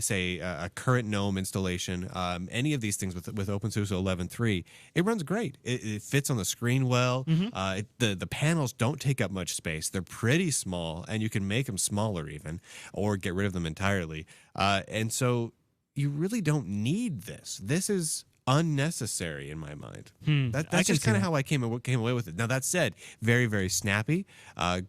say a current GNOME installation, any of these things with openSUSE 11.3, it runs great. It fits on the screen well. The panels don't take up much space. They're pretty small, and you can make them smaller even, or get rid of them entirely. And so you really don't need this. This is unnecessary in my mind. That's just kind of how I came away with it. Now, that said, very, very snappy,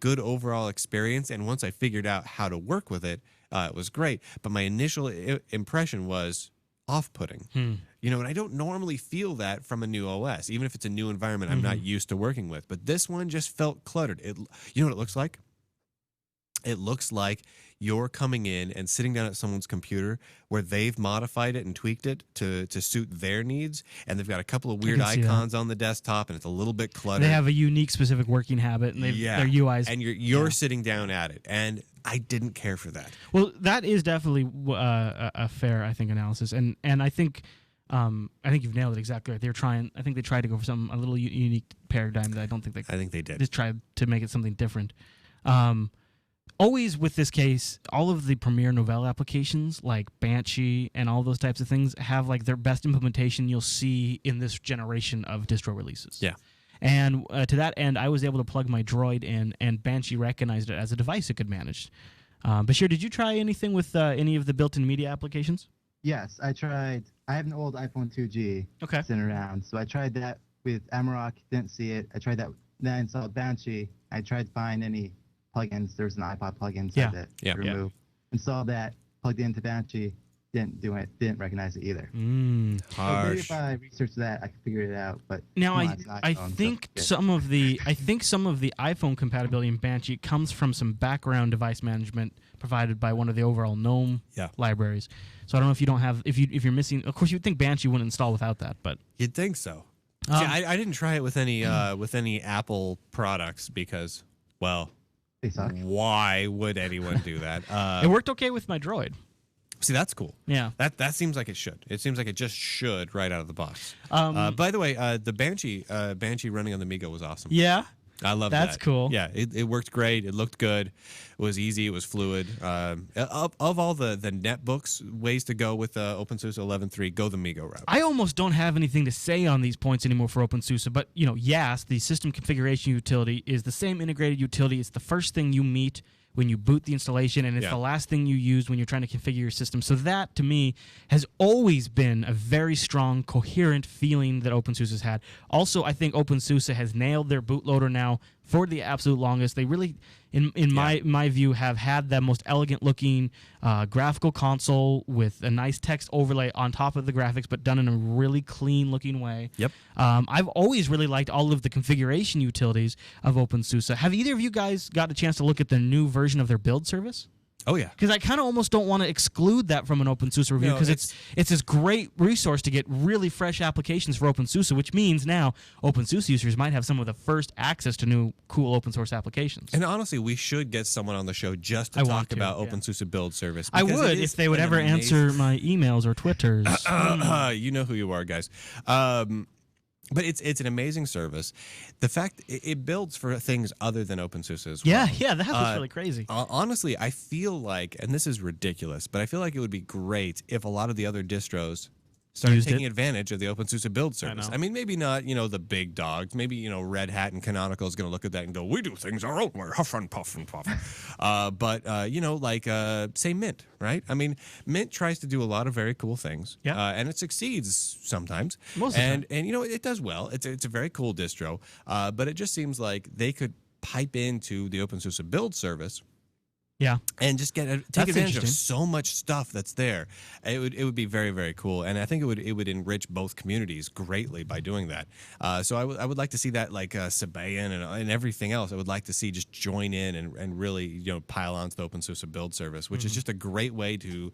good overall experience. And once I figured out how to work with it, it was great. But my initial impression was off-putting. And I don't normally feel that from a new OS, even if it's a new environment I'm not used to working with. But this one just felt cluttered. You know what it looks like? it looks like you're coming in and sitting down at someone's computer where they've modified it and tweaked it to suit their needs, and they've got a couple of weird icons on the desktop, and it's a little bit cluttered. They have a unique, specific working habit, and their UIs. And you're sitting down at it, and I didn't care for that. Well, that is definitely a fair, I think, analysis, and I think you've nailed it exactly right. I think they tried to go for a little unique paradigm that I don't think they. I think they did. Just tried to make it something different. Always with this case, all of the Premiere Novell applications like Banshee and all those types of things have like their best implementation you'll see in this generation of distro releases. Yeah. And to that end, I was able to plug my Droid in, and Banshee recognized it as a device it could manage. Bashir, did you try anything with any of the built-in media applications? Yes, I tried. I have an old iPhone 2G sitting around, so I tried that with Amarok, didn't see it. I tried that, then I installed Banshee. I tried to find any plugins. There's an iPod plugin that to remove. Installed that, plugged it into Banshee, didn't do it, didn't recognize it either. So maybe if I researched that, I could figure it out. But now I think some of the iPhone compatibility in Banshee comes from some background device management provided by one of the overall GNOME libraries. So I don't know if you don't have if you're missing. Of course, you'd think Banshee wouldn't install without that, but you'd think so. See, I didn't try it with any Apple products because, well, why would anyone do that? It worked okay with my Droid. See, that's cool. Yeah. That seems like it should. It seems like it just should right out of the box. By the way, the Banshee running on the Migo was awesome. Yeah. I love that. That's cool. Yeah, it worked great. It looked good. It was easy. It was fluid. Of all the netbooks, ways to go with openSUSE 11.3, go the Migo route. I almost don't have anything to say on these points anymore for openSUSE, but YAS, the system configuration utility, is the same integrated utility. It's the first thing you meet when you boot the installation, and it's the last thing you use when you're trying to configure your system. So that, to me, has always been a very strong, coherent feeling that openSUSE has had. Also, I think openSUSE has nailed their bootloader now for the absolute longest. They really, in my view, have had the most elegant-looking graphical console with a nice text overlay on top of the graphics, but done in a really clean-looking way. Yep. I've always really liked all of the configuration utilities of openSUSE. Have either of you guys got a chance to look at the new version of their build service? Oh, yeah. Because I kind of almost don't want to exclude that from an openSUSE review, because it's this great resource to get really fresh applications for openSUSE, which means now openSUSE users might have some of the first access to new cool open source applications. And honestly, we should get someone on the show just to talk about openSUSE build service. I would, if they would ever answer my emails or Twitters. You know who you are, guys. But it's an amazing service. The fact it builds for things other than openSUSE as well. Yeah, that was really crazy. Honestly, I feel like, and this is ridiculous, but I feel like it would be great if a lot of the other distros started taking advantage of the openSUSE build service. I mean, maybe not, the big dogs. Maybe, Red Hat and Canonical is going to look at that and go, we do things our own way, huff and puff and puff. Say Mint, right? I mean, Mint tries to do a lot of very cool things. Yeah. And it succeeds sometimes. Most of the time. And it does well. It's a very cool distro. But it just seems like they could pipe into the openSUSE build service. Yeah, and just take advantage of so much stuff that's there. It would be very, very cool, and I think it would enrich both communities greatly by doing that. So I would like to see that, like Sabayan and everything else. I would like to see just join in and really pile onto the openSUSE build service, which is just a great way to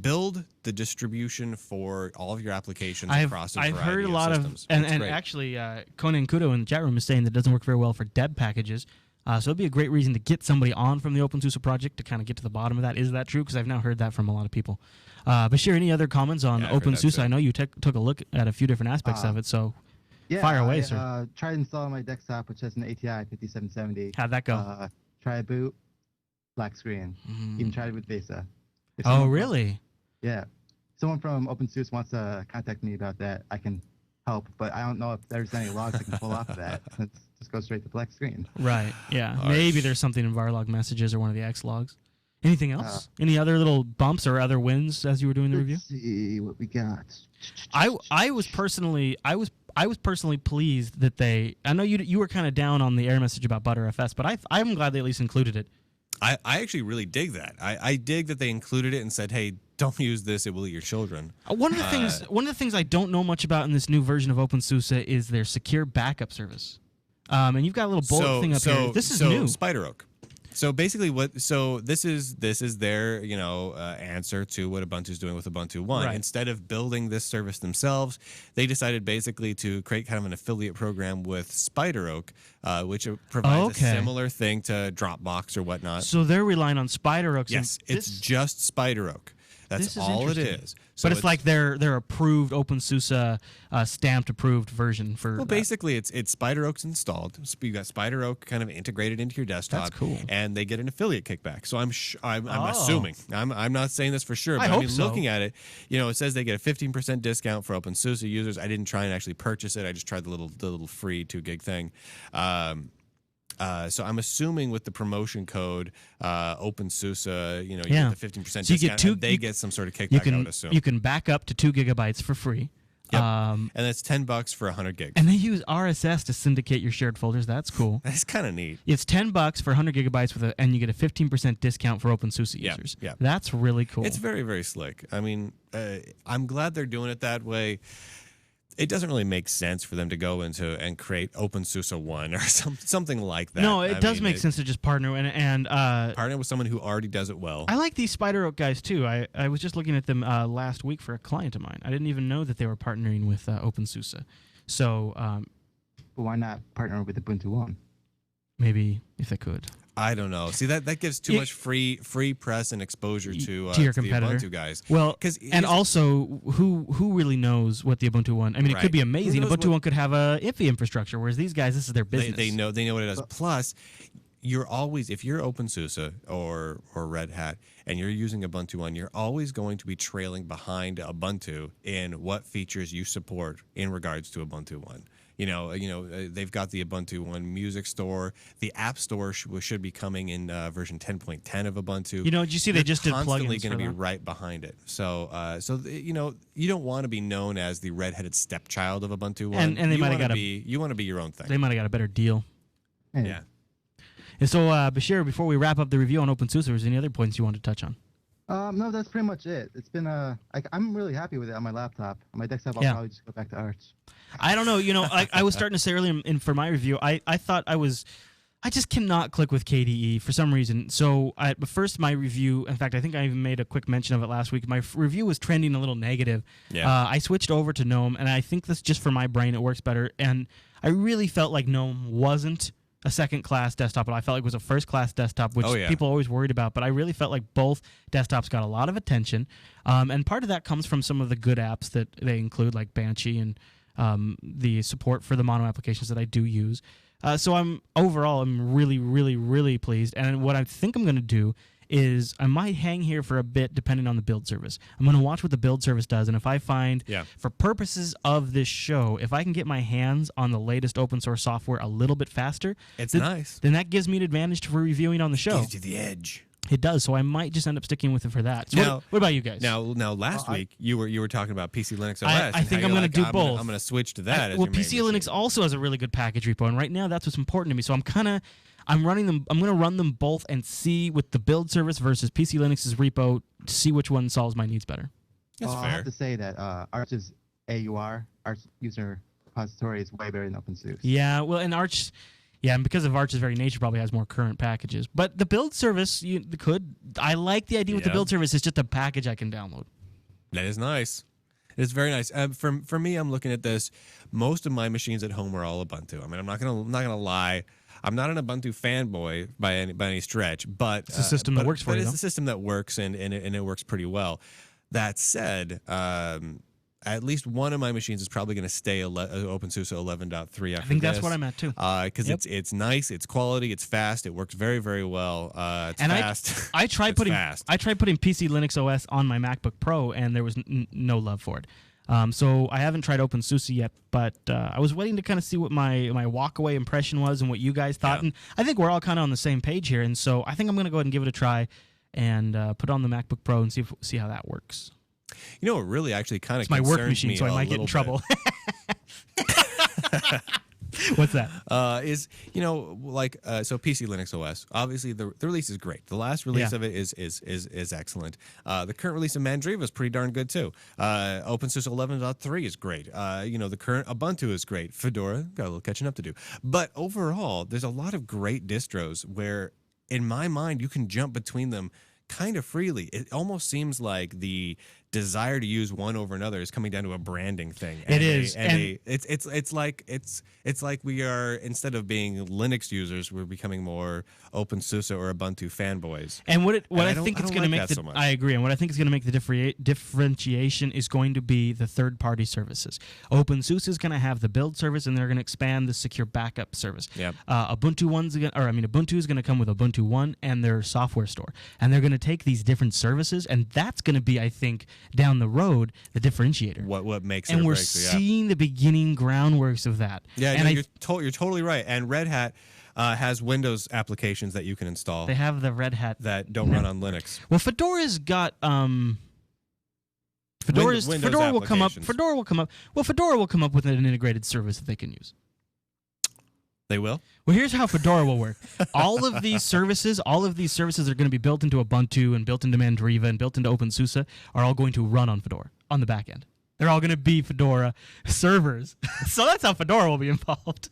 build the distribution for all of your applications across a variety of systems. I've heard a lot of, and actually Conan Kudo in the chat room is saying that it doesn't work very well for deb packages. So it'd be a great reason to get somebody on from the openSUSE project to kind of get to the bottom of that. Is that true? Because I've now heard that from a lot of people. Bashir, any other comments on openSUSE? I know you took a look at a few different aspects of it, so fire away, sir. Tried installing my desktop, which has an ATI 5770. How'd that go? Try a boot, black screen. Even tried it with VESA. Oh, really? Yeah. Someone from openSUSE wants to contact me about that. I can help, but I don't know if there's any logs I can pull off of that. Let's just go straight to black screen. Right, yeah. Maybe there's something in varlog messages or one of the X logs. Anything else? Any other little bumps or other wins as you were doing the review? Let's see what we got. I was personally pleased that they. I know you were kind of down on the error message about BtrFS, but I'm glad they at least included it. I actually really dig that. I dig that they included it and said, hey, don't use this, it will eat your children. One of the things I don't know much about in this new version of openSUSE is their secure backup service. And you've got a little bullet thing up here. This is new. SpiderOak. So basically, this is their answer to what Ubuntu's doing with Ubuntu One. Right. Instead of building this service themselves, they decided basically to create kind of an affiliate program with SpiderOak, which provides a similar thing to Dropbox or whatnot. So they're relying on SpiderOak. Yes, it's just SpiderOak. That's all it is. So but it's like their approved openSUSE stamped approved version for. Well, basically, it's SpiderOak's installed. You got SpiderOak kind of integrated into your desktop. That's cool. And they get an affiliate kickback. So I'm assuming. I'm not saying this for sure, but I mean, looking at it, it says they get a 15% discount for openSUSE users. I didn't try and actually purchase it. I just tried the little free 2 gig thing. So I'm assuming with the promotion code openSUSE, you get the 15% discount. And they get some sort of kickback. I would assume you can back up to 2 gigabytes for free. Yep. And that's $10 for 100 gigs. And they use RSS to syndicate your shared folders. That's cool. That's kind of neat. It's $10 for 100 gigabytes and you get a 15% discount for openSUSE users. Yeah. That's really cool. It's very, very slick. I mean, I'm glad they're doing it that way. It doesn't really make sense for them to go into and create openSUSE One or something like that. No, it does make sense to just partner and partner with someone who already does it well. I like these SpiderOak guys too. I was just looking at them last week for a client of mine. I didn't even know that they were partnering with openSUSE. So, but why not partner with Ubuntu One? Maybe if they could. I don't know. See, that gives too much free press and exposure to your competitor. The Ubuntu guys. Well, and also, who really knows what the Ubuntu One? I mean, it could be amazing. Ubuntu One could have a iffy infrastructure, whereas these guys, this is their business. They know what it does. Plus, you're always, if you're openSUSE or Red Hat and you're using Ubuntu One, you're always going to be trailing behind Ubuntu in what features you support in regards to Ubuntu One. They've got the Ubuntu One music store. The App Store should be coming in version 10.10 of Ubuntu. Did you see they just did plugins? Constantly going to be right behind it. So, you don't want to be known as the red-headed stepchild of Ubuntu One. And they might have got you want to be your own thing. They might have got a better deal. Yeah. And so, Bashir, before we wrap up the review on openSUSE, was there any other points you wanted to touch on? No, that's pretty much it. It's been I'm really happy with it on my laptop. On my desktop, I'll probably just go back to Arch. I don't know. I was starting to say earlier for my review, I thought I just cannot click with KDE for some reason. So first my review, in fact, I think I even made a quick mention of it last week. My review was trending a little negative. Yeah. I switched over to GNOME, and I think this just for my brain, it works better. And I really felt like GNOME wasn't a second-class desktop, but I felt like it was a first-class desktop, which people always worried about. But I really felt like both desktops got a lot of attention, and part of that comes from some of the good apps that they include, like Banshee and the support for the mono applications that I do use. So I'm really, really, really pleased. And what I think I'm going to do is I might hang here for a bit depending on the build service. I'm going to watch what the build service does, and if I find, for purposes of this show, if I can get my hands on the latest open source software a little bit faster, nice. Then that gives me an advantage for reviewing on the show. Gives you the edge. It does, so I might just end up sticking with it for that. So what about you guys? Now, last week you were talking about PC Linux OS. I think I'm going to do both. I'm going to switch to that. PC Linux also has a really good package repo, and right now that's what's important to me. So I'm running them. I'm going to run them both and see with the build service versus PC Linux's repo, see which one solves my needs better. That's fair. I have to say that Arch's AUR, Arch user repository, is way better than openSUSE. Yeah, well, and Arch. Yeah, and because of Arch's very nature, probably has more current packages. But the build service, I like the idea with the build service. It's just a package I can download. That is nice. It's very nice. For me, I'm looking at this. Most of my machines at home are all Ubuntu. I mean, I'm not gonna lie. I'm not an Ubuntu fanboy by any stretch, but it's a system that works for you. But it's a system that works, and it works pretty well. That said, at least one of my machines is probably going to stay openSUSE 11.3 after I think that's what I'm at too. Because it's nice, it's quality, it's fast, it works very, very well. It's fast. I tried putting PC Linux OS on my MacBook Pro, and there was no love for it. So I haven't tried openSUSE yet, but I was waiting to kind of see what my walkaway impression was and what you guys thought. And I think we're all kind of on the same page here. And so I think I'm going to go ahead and give it a try and put it on the MacBook Pro and see how that works. You know what really actually kind of concerns me? It's my work machine, so I might get in trouble. What's that? So PC Linux OS. Obviously, the release is great. The last release of it is excellent. The current release of Mandriva is pretty darn good too. openSUSE 11.3 is great. The current Ubuntu is great. Fedora got a little catching up to do. But overall, there's a lot of great distros where in my mind, you can jump between them kind of freely. It almost seems like the desire to use one over another is coming down to a branding thing. It's like we are, instead of being Linux users, we're becoming more openSUSE or Ubuntu fanboys. And I think it's going to make I agree. And what I think is going to make the differentiation is going to be the third-party services. openSUSE is going to have the build service, and they're going to expand the secure backup service. Yep. Ubuntu is going to come with Ubuntu One and their software store, and they're going to take these different services, and that's going to be, I think, down the road, the differentiator. What makes and it we're seeing the beginning groundworks of that. Yeah, and you're totally right. And Red Hat has Windows applications that you can install. They have the Red Hat that don't run on Linux. Well, Fedora's got Fedora will come up. Fedora will come up. Well, Fedora will come up with an integrated service that they can use. They will? Well, here's how Fedora will work. All of these services are going to be built into Ubuntu and built into Mandriva and built into openSUSE, are all going to run on Fedora on the back end. They're all going to be Fedora servers. So that's how Fedora will be involved.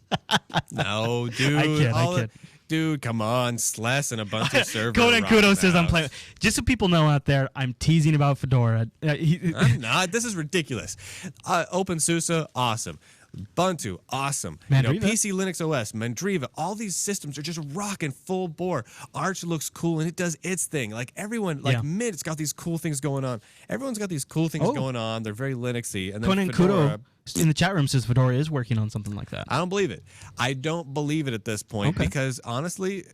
No, dude. I kid. Dude, come on. SLES and Ubuntu server. Conan Kudo says I'm playing. Just so people know out there, I'm teasing about Fedora. I'm not. This is ridiculous. openSUSE, awesome. Ubuntu, awesome. PC Linux OS, Mandriva, all these systems are just rocking full bore. Arch looks cool and it does its thing. Like everyone, Mint, it's got these cool things going on. Everyone's got these cool things going on. They're very Linuxy. And then Conan Fedora, Kudo in the chat room says Fedora is working on something like that. I don't believe it. I don't believe it at this point because honestly,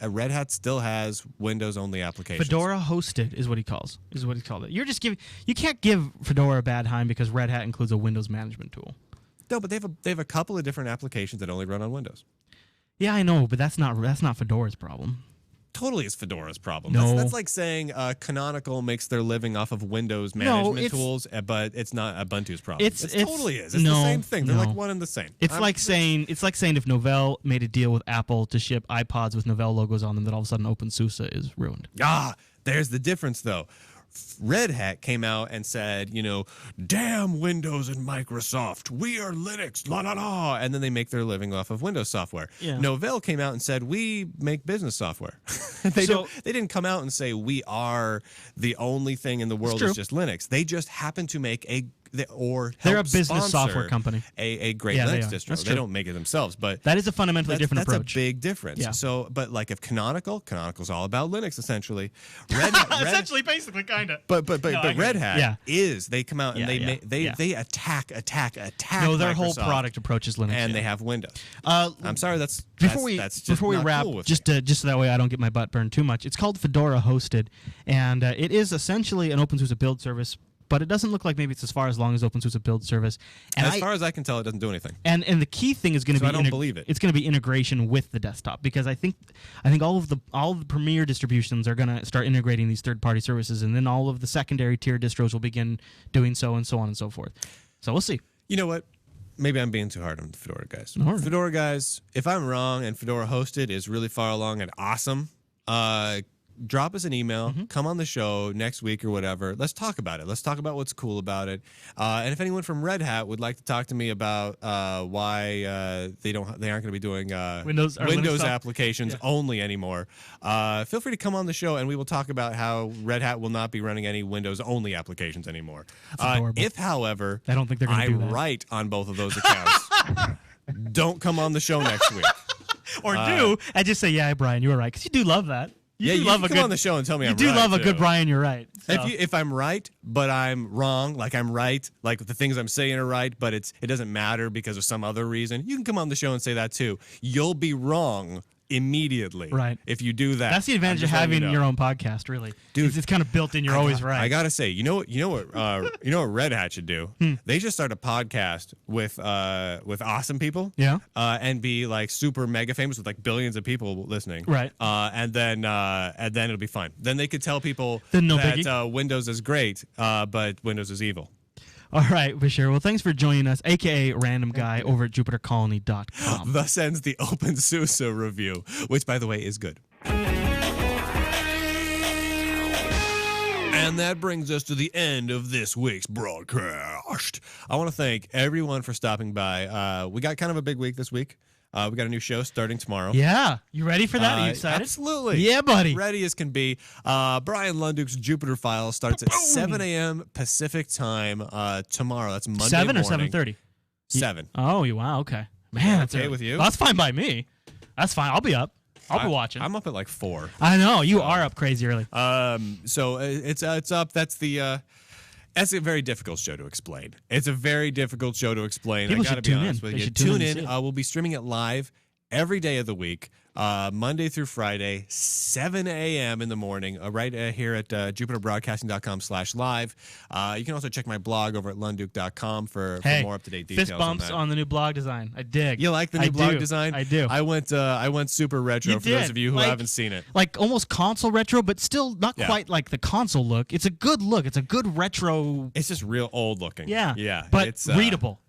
Red Hat still has Windows-only applications. Fedora hosted is what he called it. You can't give Fedora a bad time because Red Hat includes a Windows management tool. No, but they have a couple of different applications that only run on Windows. Yeah, I know, but that's not Fedora's problem. Totally is Fedora's problem. No. That's like saying Canonical makes their living off of Windows management tools, but it's not Ubuntu's problem. It totally is. It's the same thing. They're like one and the same. It's like saying if Novell made a deal with Apple to ship iPods with Novell logos on them, that all of a sudden openSUSE is ruined. There's the difference, though. Red Hat came out and said, damn Windows and Microsoft, we are Linux, la la la, and then they make their living off of Windows software. Yeah. Novell came out and said, we make business software. They didn't come out and say we are the only thing in the world that's just Linux. They just happen to make they're a business software company, a great Linux distro. They don't make it themselves, but that is a fundamentally different approach. That's a big difference. Yeah. So, but like if Canonical's all about Linux essentially. Essentially, basically, kind of. But Red Hat is they come out and they attack. No, their Microsoft, whole product approach is Linux, and they have Windows. I'm sorry, before we wrap, just so that way I don't get my butt burned too much. It's called Fedora Hosted, and it is essentially an openSUSE build service. But it doesn't look like maybe it's as far as long as openSUSE build service. And as far as I can tell, it doesn't do anything. And the key thing is going to be I don't believe it. It's going to be integration with the desktop because I think all of the premier distributions are going to start integrating these third-party services, and then all of the secondary tier distros will begin doing so, and so on and so forth. So we'll see. You know what? Maybe I'm being too hard on the Fedora guys. Right. Fedora guys, if I'm wrong and Fedora Hosted is really far along and awesome, drop us an email, come on the show next week or whatever. Let's talk about it. Let's talk about what's cool about it. And if anyone from Red Hat would like to talk to me about why they aren't going to be doing Windows applications only anymore, feel free to come on the show and we will talk about how Red Hat will not be running any Windows only applications anymore. If, however, I don't think they're going to do that. write on both of those accounts, don't come on the show next week. Or do and just say, yeah, Brian, you were right, because you do love that. You come on the show and tell me I'm right. You do love a good Brian, you're right. So. If I'm right, but I'm wrong, like I'm right, like the things I'm saying are right, but it doesn't matter because of some other reason, you can come on the show and say that too. You'll be wrong immediately, right? If you do that, that's the advantage of having your own podcast, really, dude. It's kind of built in. You're always right. I gotta say, you know what Red Hat should do? They should start a podcast with awesome people, and be like super mega famous with like billions of people listening, right? And then it'll be fine. Then they could tell people that Windows is great, but Windows is evil. All right, for sure. Well, thanks for joining us, a.k.a. Random Guy over at JupiterColony.com. Thus ends the openSUSE review, which, by the way, is good. And that brings us to the end of this week's broadcast. I want to thank everyone for stopping by. We got kind of a big week this week. We got a new show starting tomorrow. Yeah. You ready for that? Are you excited? Absolutely. Yeah, buddy. Ready as can be. Brian Lunduke's Jupiter Files starts at 7 a.m. Pacific time tomorrow. That's Monday 7 or morning. 7:30? 7. Oh, wow. Okay. Man, that's okay with you? Well, that's fine by me. That's fine. I'll be up. I'll be watching. I'm up at like 4. I know. You are up crazy early. So it's up. That's a very difficult show to explain. It's a very difficult show to explain. People I gotta should be tune honest in. with They you. should tune in. We'll be streaming it live every day of the week, Monday through Friday, 7 a.m. in the morning, right here at jupiterbroadcasting.com/live. You can also check my blog over at lunduke.com for more up-to-date details. Fist bumps on the new blog design. I dig. You like the new blog design? I do. I went super retro for those of you who haven't seen it. Like almost console retro, but still not quite like the console look. It's a good look. It's a good retro. It's just real old looking. Yeah. Yeah. But it's readable.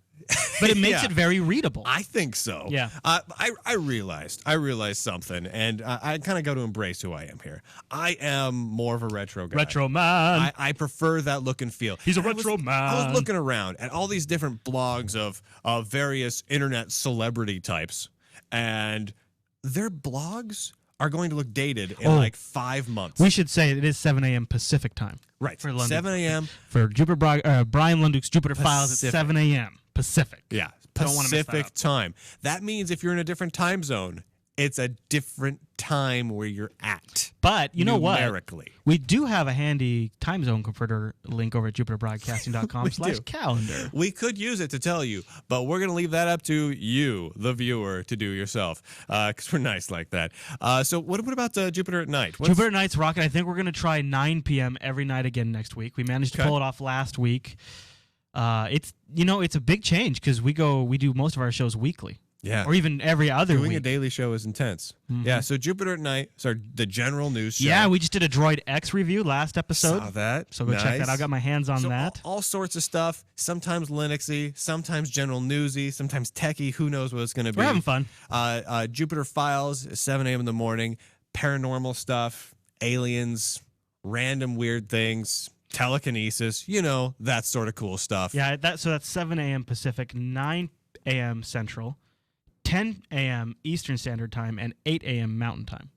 But it makes it very readable. I think so. Yeah. I realized something, and I kind of got to embrace who I am here. I am more of a retro guy. Retro man. I prefer that look and feel. He's a retro man. I was looking around at all these different blogs of various internet celebrity types, and their blogs are going to look dated in like 5 months. We should say it is 7 a.m. Pacific time. Right. For London. 7 a.m. For Brian Lunduke's Jupiter Files at 7 a.m. Pacific. Yeah. Don't want to miss that Pacific up. time. That means if you're in a different time zone, it's a different time where you're at. But you know what? Numerically. We do have a handy time zone converter link over at jupiterbroadcasting.com/calendar. We could use it to tell you, but we're going to leave that up to you, the viewer, to do yourself, because we're nice like that. So what about Jupiter at night? Jupiter at night's rocking. I think we're going to try 9 p.m. every night again next week. We managed to pull it off last week. It's a big change because we do most of our shows weekly. Yeah. Or even every other week. Doing a daily show is intense. Mm-hmm. Yeah, so Jupiter at night, the general news show. Yeah, we just did a Droid X review last episode. Saw that. So go check that out. I got my hands on that. All sorts of stuff, sometimes Linuxy, sometimes general newsy, sometimes techie. Who knows what it's going to be. We're having fun. Jupiter Files, 7 a.m. in the morning, paranormal stuff, aliens, random weird things, telekinesis, that sort of cool stuff. Yeah, that's 7 a.m. Pacific, 9 a.m. Central, 10 a.m. Eastern Standard Time, and 8 a.m. Mountain Time.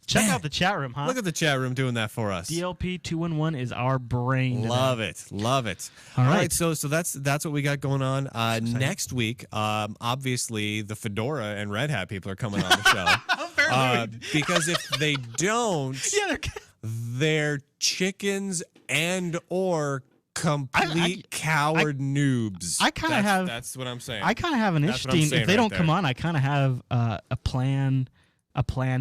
Check out the chat room, huh? Look at the chat room doing that for us. DLP211 is our brain. Love it. All right. So that's what we got going on. Next week, obviously, the Fedora and Red Hat people are coming on the show. Because if they don't, they're chickens and or complete coward noobs. I kind of have. That's what I'm saying. I kind of have an interesting. If they don't come on, I kind of have a planned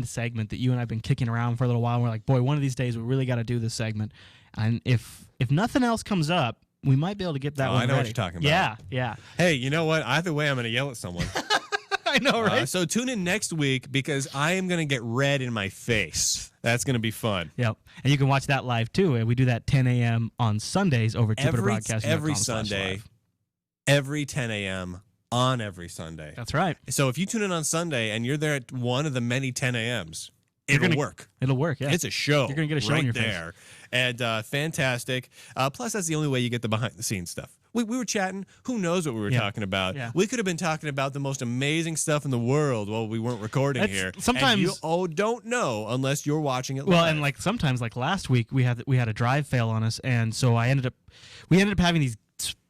segment that you and I've been kicking around for a little while. And we're like, boy, one of these days we really got to do this segment. And if nothing else comes up, we might be able to get that one. I know ready. what you're talking about. Yeah. Hey, you know what? Either way, I'm going to yell at someone. I know, right? So tune in next week because I am going to get red in my face. That's going to be fun. Yep. And you can watch that live, too. We do that 10 a.m. on Sundays over at JupiterBroadcasting.com. Every Sunday, every 10 a.m. on every Sunday. That's right. So if you tune in on Sunday and you're there at one of the many 10 a.m.s, it'll work. It'll work, yeah. It's a show. You're going to get a show right in your there. Face. And fantastic. Plus, that's the only way you get the behind-the-scenes stuff. We were chatting. Who knows what we were talking about? Yeah. We could have been talking about the most amazing stuff in the world while we weren't recording here. Sometimes and you don't know unless you're watching it live. Well, and sometimes last week we had a drive fail on us, and so we ended up having these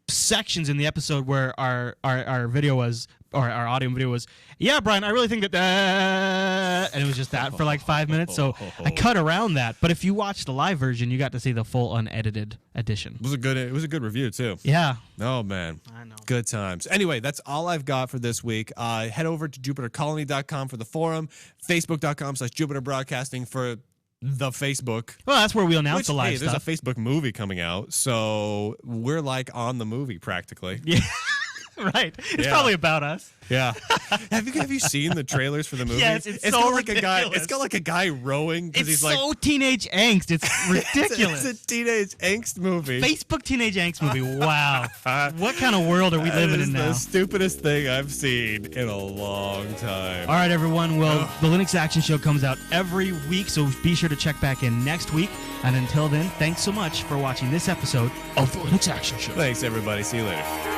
sections in the episode where our video was, or our audio video was, yeah, Brian, I really think that, and it was just that for like 5 minutes. So I cut around that. But if you watch the live version, you got to see the full unedited edition. It was a good review too. Yeah. Oh man. I know. Good times. Anyway, that's all I've got for this week. Head over to JupiterColony.com for the forum, Facebook.com/JupiterBroadcasting for the Facebook. Well, that's where we announce the live stuff. There's a Facebook movie coming out, so we're like on the movie practically. Yeah. Right. It's probably about us. Yeah. Have you seen the trailers for the movie? Yes, it's so got ridiculous. It's got like a guy rowing because he's so teenage angst. It's ridiculous. It's a teenage angst movie. Facebook teenage angst movie. Wow. What kind of world are we living in now? The stupidest thing I've seen in a long time. All right, everyone. Well, the Linux Action Show comes out every week, so be sure to check back in next week. And until then, thanks so much for watching this episode of the Linux Action Show. Thanks, everybody. See you later.